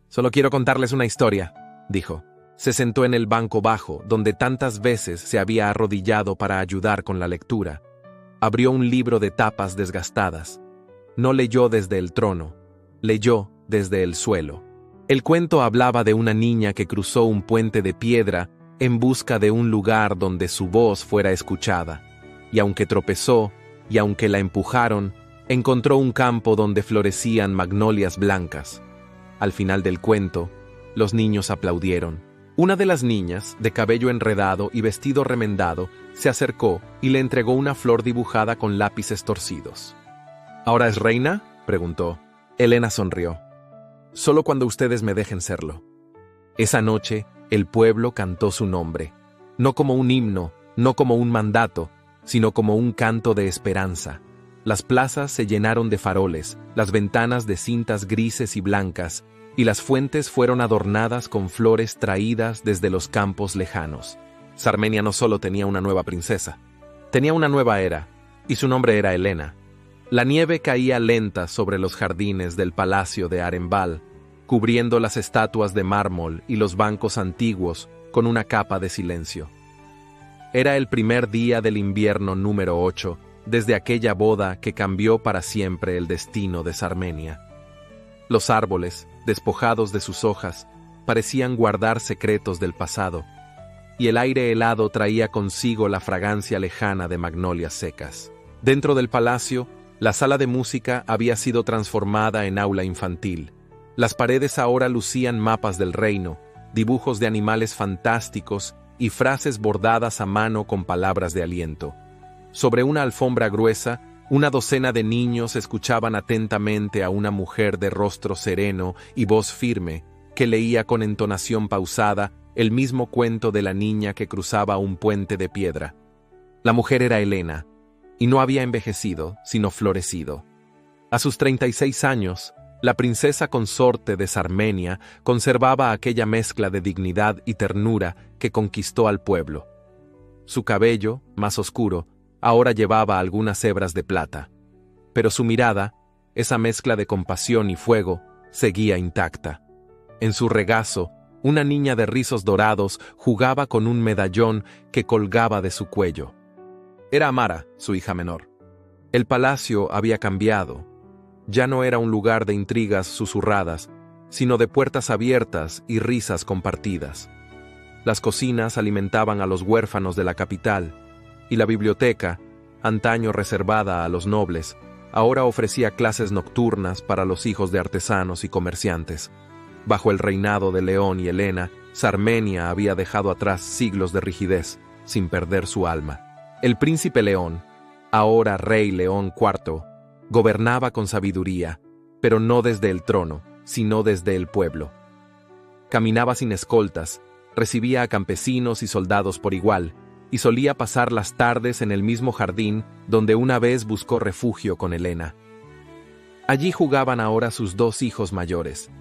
«Solo quiero contarles una historia», dijo. Se sentó en el banco bajo, donde tantas veces se había arrodillado para ayudar con la lectura. Abrió un libro de tapas desgastadas. No leyó desde el trono, leyó desde el suelo. El cuento hablaba de una niña que cruzó un puente de piedra en busca de un lugar donde su voz fuera escuchada, y aunque tropezó, y aunque la empujaron, encontró un campo donde florecían magnolias blancas. Al final del cuento, los niños aplaudieron. Una de las niñas, de cabello enredado y vestido remendado, se acercó y le entregó una flor dibujada con lápices torcidos. «¿Ahora es reina?», preguntó. Helena sonrió. «Solo cuando ustedes me dejen serlo». Esa noche, el pueblo cantó su nombre, no como un himno, no como un mandato, sino como un canto de esperanza. Las plazas se llenaron de faroles, las ventanas de cintas grises y blancas, y las fuentes fueron adornadas con flores traídas desde los campos lejanos. Sarmenia no solo tenía una nueva princesa, tenía una nueva era, y su nombre era Helena. La nieve caía lenta sobre los jardines del palacio de Arembal, cubriendo las estatuas de mármol y los bancos antiguos con una capa de silencio. Era el primer día del invierno número 8, desde aquella boda que cambió para siempre el destino de Sarmenia. Los árboles, despojados de sus hojas, parecían guardar secretos del pasado, y el aire helado traía consigo la fragancia lejana de magnolias secas. Dentro del palacio, la sala de música había sido transformada en aula infantil. Las paredes ahora lucían mapas del reino, dibujos de animales fantásticos y frases bordadas a mano con palabras de aliento. Sobre una alfombra gruesa, una docena de niños escuchaban atentamente a una mujer de rostro sereno y voz firme, que leía con entonación pausada el mismo cuento de la niña que cruzaba un puente de piedra. La mujer era Helena, y no había envejecido, sino florecido. A sus 36 años, la princesa consorte de Sarmenia conservaba aquella mezcla de dignidad y ternura que conquistó al pueblo. Su cabello, más oscuro, ahora llevaba algunas hebras de plata, pero su mirada, esa mezcla de compasión y fuego, seguía intacta. En su regazo, una niña de rizos dorados jugaba con un medallón que colgaba de su cuello. Era Amara, su hija menor. El palacio había cambiado. Ya no era un lugar de intrigas susurradas, sino de puertas abiertas y risas compartidas. Las cocinas alimentaban a los huérfanos de la capital, y la biblioteca, antaño reservada a los nobles, ahora ofrecía clases nocturnas para los hijos de artesanos y comerciantes. Bajo el reinado de León y Helena, Sarmenia había dejado atrás siglos de rigidez, sin perder su alma. El príncipe León, ahora rey León IV, gobernaba con sabiduría, pero no desde el trono, sino desde el pueblo. Caminaba sin escoltas, recibía a campesinos y soldados por igual, y solía pasar las tardes en el mismo jardín donde una vez buscó refugio con Helena. Allí jugaban ahora sus dos hijos mayores,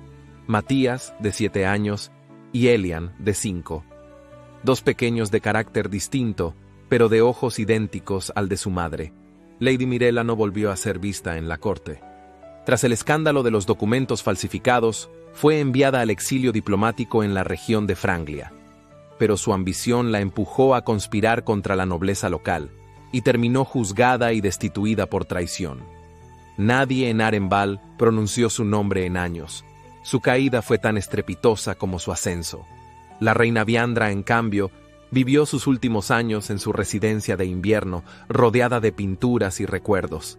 Matías, de 7 años, y Elian, de 5. Dos pequeños de carácter distinto, pero de ojos idénticos al de su madre. Lady Mirella no volvió a ser vista en la corte. Tras el escándalo de los documentos falsificados, fue enviada al exilio diplomático en la región de Franglia. Pero su ambición la empujó a conspirar contra la nobleza local, y terminó juzgada y destituida por traición. Nadie en Aremval pronunció su nombre en años. Su caída fue tan estrepitosa como su ascenso. La reina Viandra, en cambio, vivió sus últimos años en su residencia de invierno, rodeada de pinturas y recuerdos.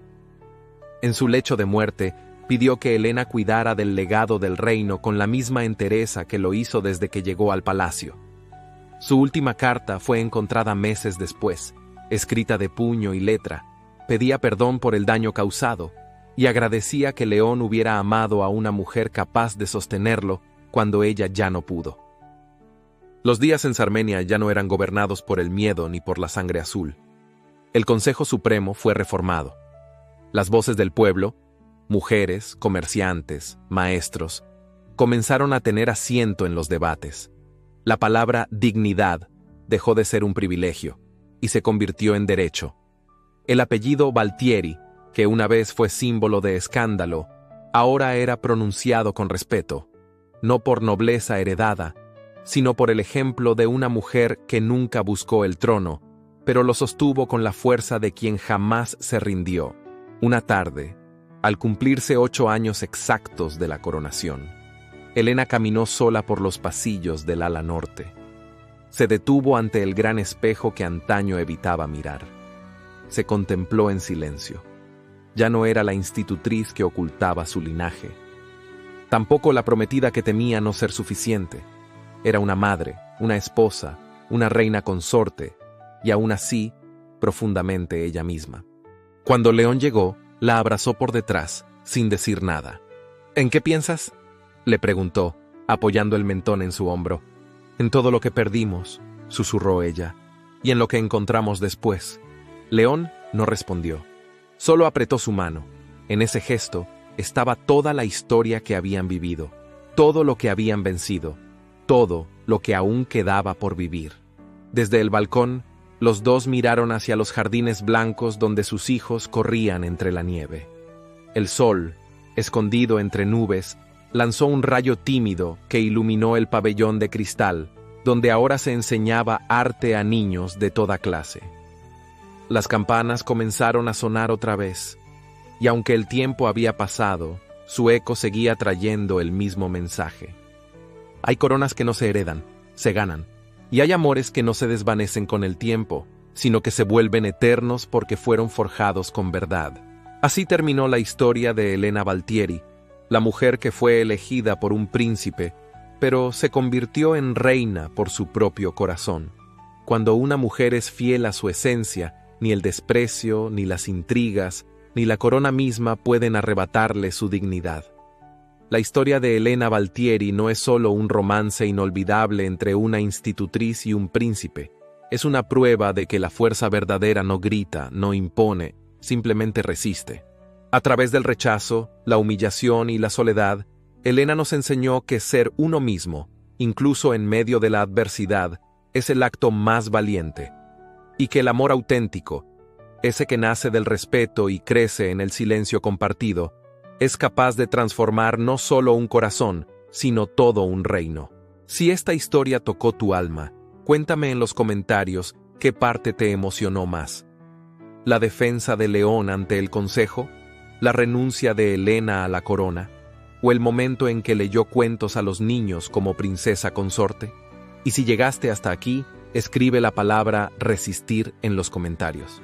En su lecho de muerte, pidió que Helena cuidara del legado del reino con la misma entereza que lo hizo desde que llegó al palacio. Su última carta fue encontrada meses después, escrita de puño y letra. Pedía perdón por el daño causado y agradecía que León hubiera amado a una mujer capaz de sostenerlo cuando ella ya no pudo. Los días en Sarmenia ya no eran gobernados por el miedo ni por la sangre azul. El Consejo Supremo fue reformado. Las voces del pueblo, mujeres, comerciantes, maestros, comenzaron a tener asiento en los debates. La palabra dignidad dejó de ser un privilegio y se convirtió en derecho. El apellido Valtieri, que una vez fue símbolo de escándalo, ahora era pronunciado con respeto, no por nobleza heredada, sino por el ejemplo de una mujer que nunca buscó el trono, pero lo sostuvo con la fuerza de quien jamás se rindió. Una tarde, al cumplirse 8 años exactos de la coronación, Helena caminó sola por los pasillos del ala norte. Se detuvo ante el gran espejo que antaño evitaba mirar. Se contempló en silencio. Ya no era la institutriz que ocultaba su linaje. Tampoco la prometida que temía no ser suficiente. Era una madre, una esposa, una reina consorte, y aún así, profundamente ella misma. Cuando León llegó, la abrazó por detrás, sin decir nada. ¿En qué piensas?, le preguntó, apoyando el mentón en su hombro. En todo lo que perdimos, susurró ella, y en lo que encontramos después. León no respondió. Solo apretó su mano. En ese gesto estaba toda la historia que habían vivido, todo lo que habían vencido, todo lo que aún quedaba por vivir. Desde el balcón, los dos miraron hacia los jardines blancos donde sus hijos corrían entre la nieve. El sol, escondido entre nubes, lanzó un rayo tímido que iluminó el pabellón de cristal, donde ahora se enseñaba arte a niños de toda clase. Las campanas comenzaron a sonar otra vez, y aunque el tiempo había pasado, su eco seguía trayendo el mismo mensaje. Hay coronas que no se heredan, se ganan, y hay amores que no se desvanecen con el tiempo, sino que se vuelven eternos porque fueron forjados con verdad. Así terminó la historia de Helena Valtieri, la mujer que fue elegida por un príncipe, pero se convirtió en reina por su propio corazón. Cuando una mujer es fiel a su esencia, ni el desprecio, ni las intrigas, ni la corona misma pueden arrebatarle su dignidad. La historia de Elena Valtieri no es solo un romance inolvidable entre una institutriz y un príncipe, es una prueba de que la fuerza verdadera no grita, no impone, simplemente resiste. A través del rechazo, la humillación y la soledad, Elena nos enseñó que ser uno mismo, incluso en medio de la adversidad, es el acto más valiente, y que el amor auténtico, ese que nace del respeto y crece en el silencio compartido, es capaz de transformar no solo un corazón, sino todo un reino. Si esta historia tocó tu alma, cuéntame en los comentarios qué parte te emocionó más. ¿La defensa de León ante el consejo? ¿La renuncia de Elena a la corona? ¿O el momento en que leyó cuentos a los niños como princesa consorte? Y si llegaste hasta aquí, escribe la palabra resistir en los comentarios.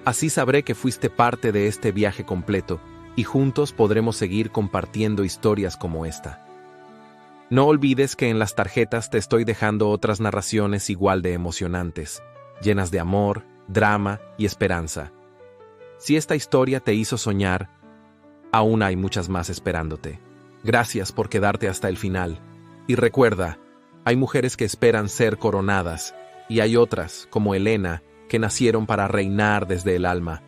Así sabré que fuiste parte de este viaje completo y juntos podremos seguir compartiendo historias como esta. No olvides que en las tarjetas te estoy dejando otras narraciones igual de emocionantes, llenas de amor, drama y esperanza. Si esta historia te hizo soñar, aún hay muchas más esperándote. Gracias por quedarte hasta el final. Y recuerda, hay mujeres que esperan ser coronadas, y hay otras, como Elena, que nacieron para reinar desde el alma.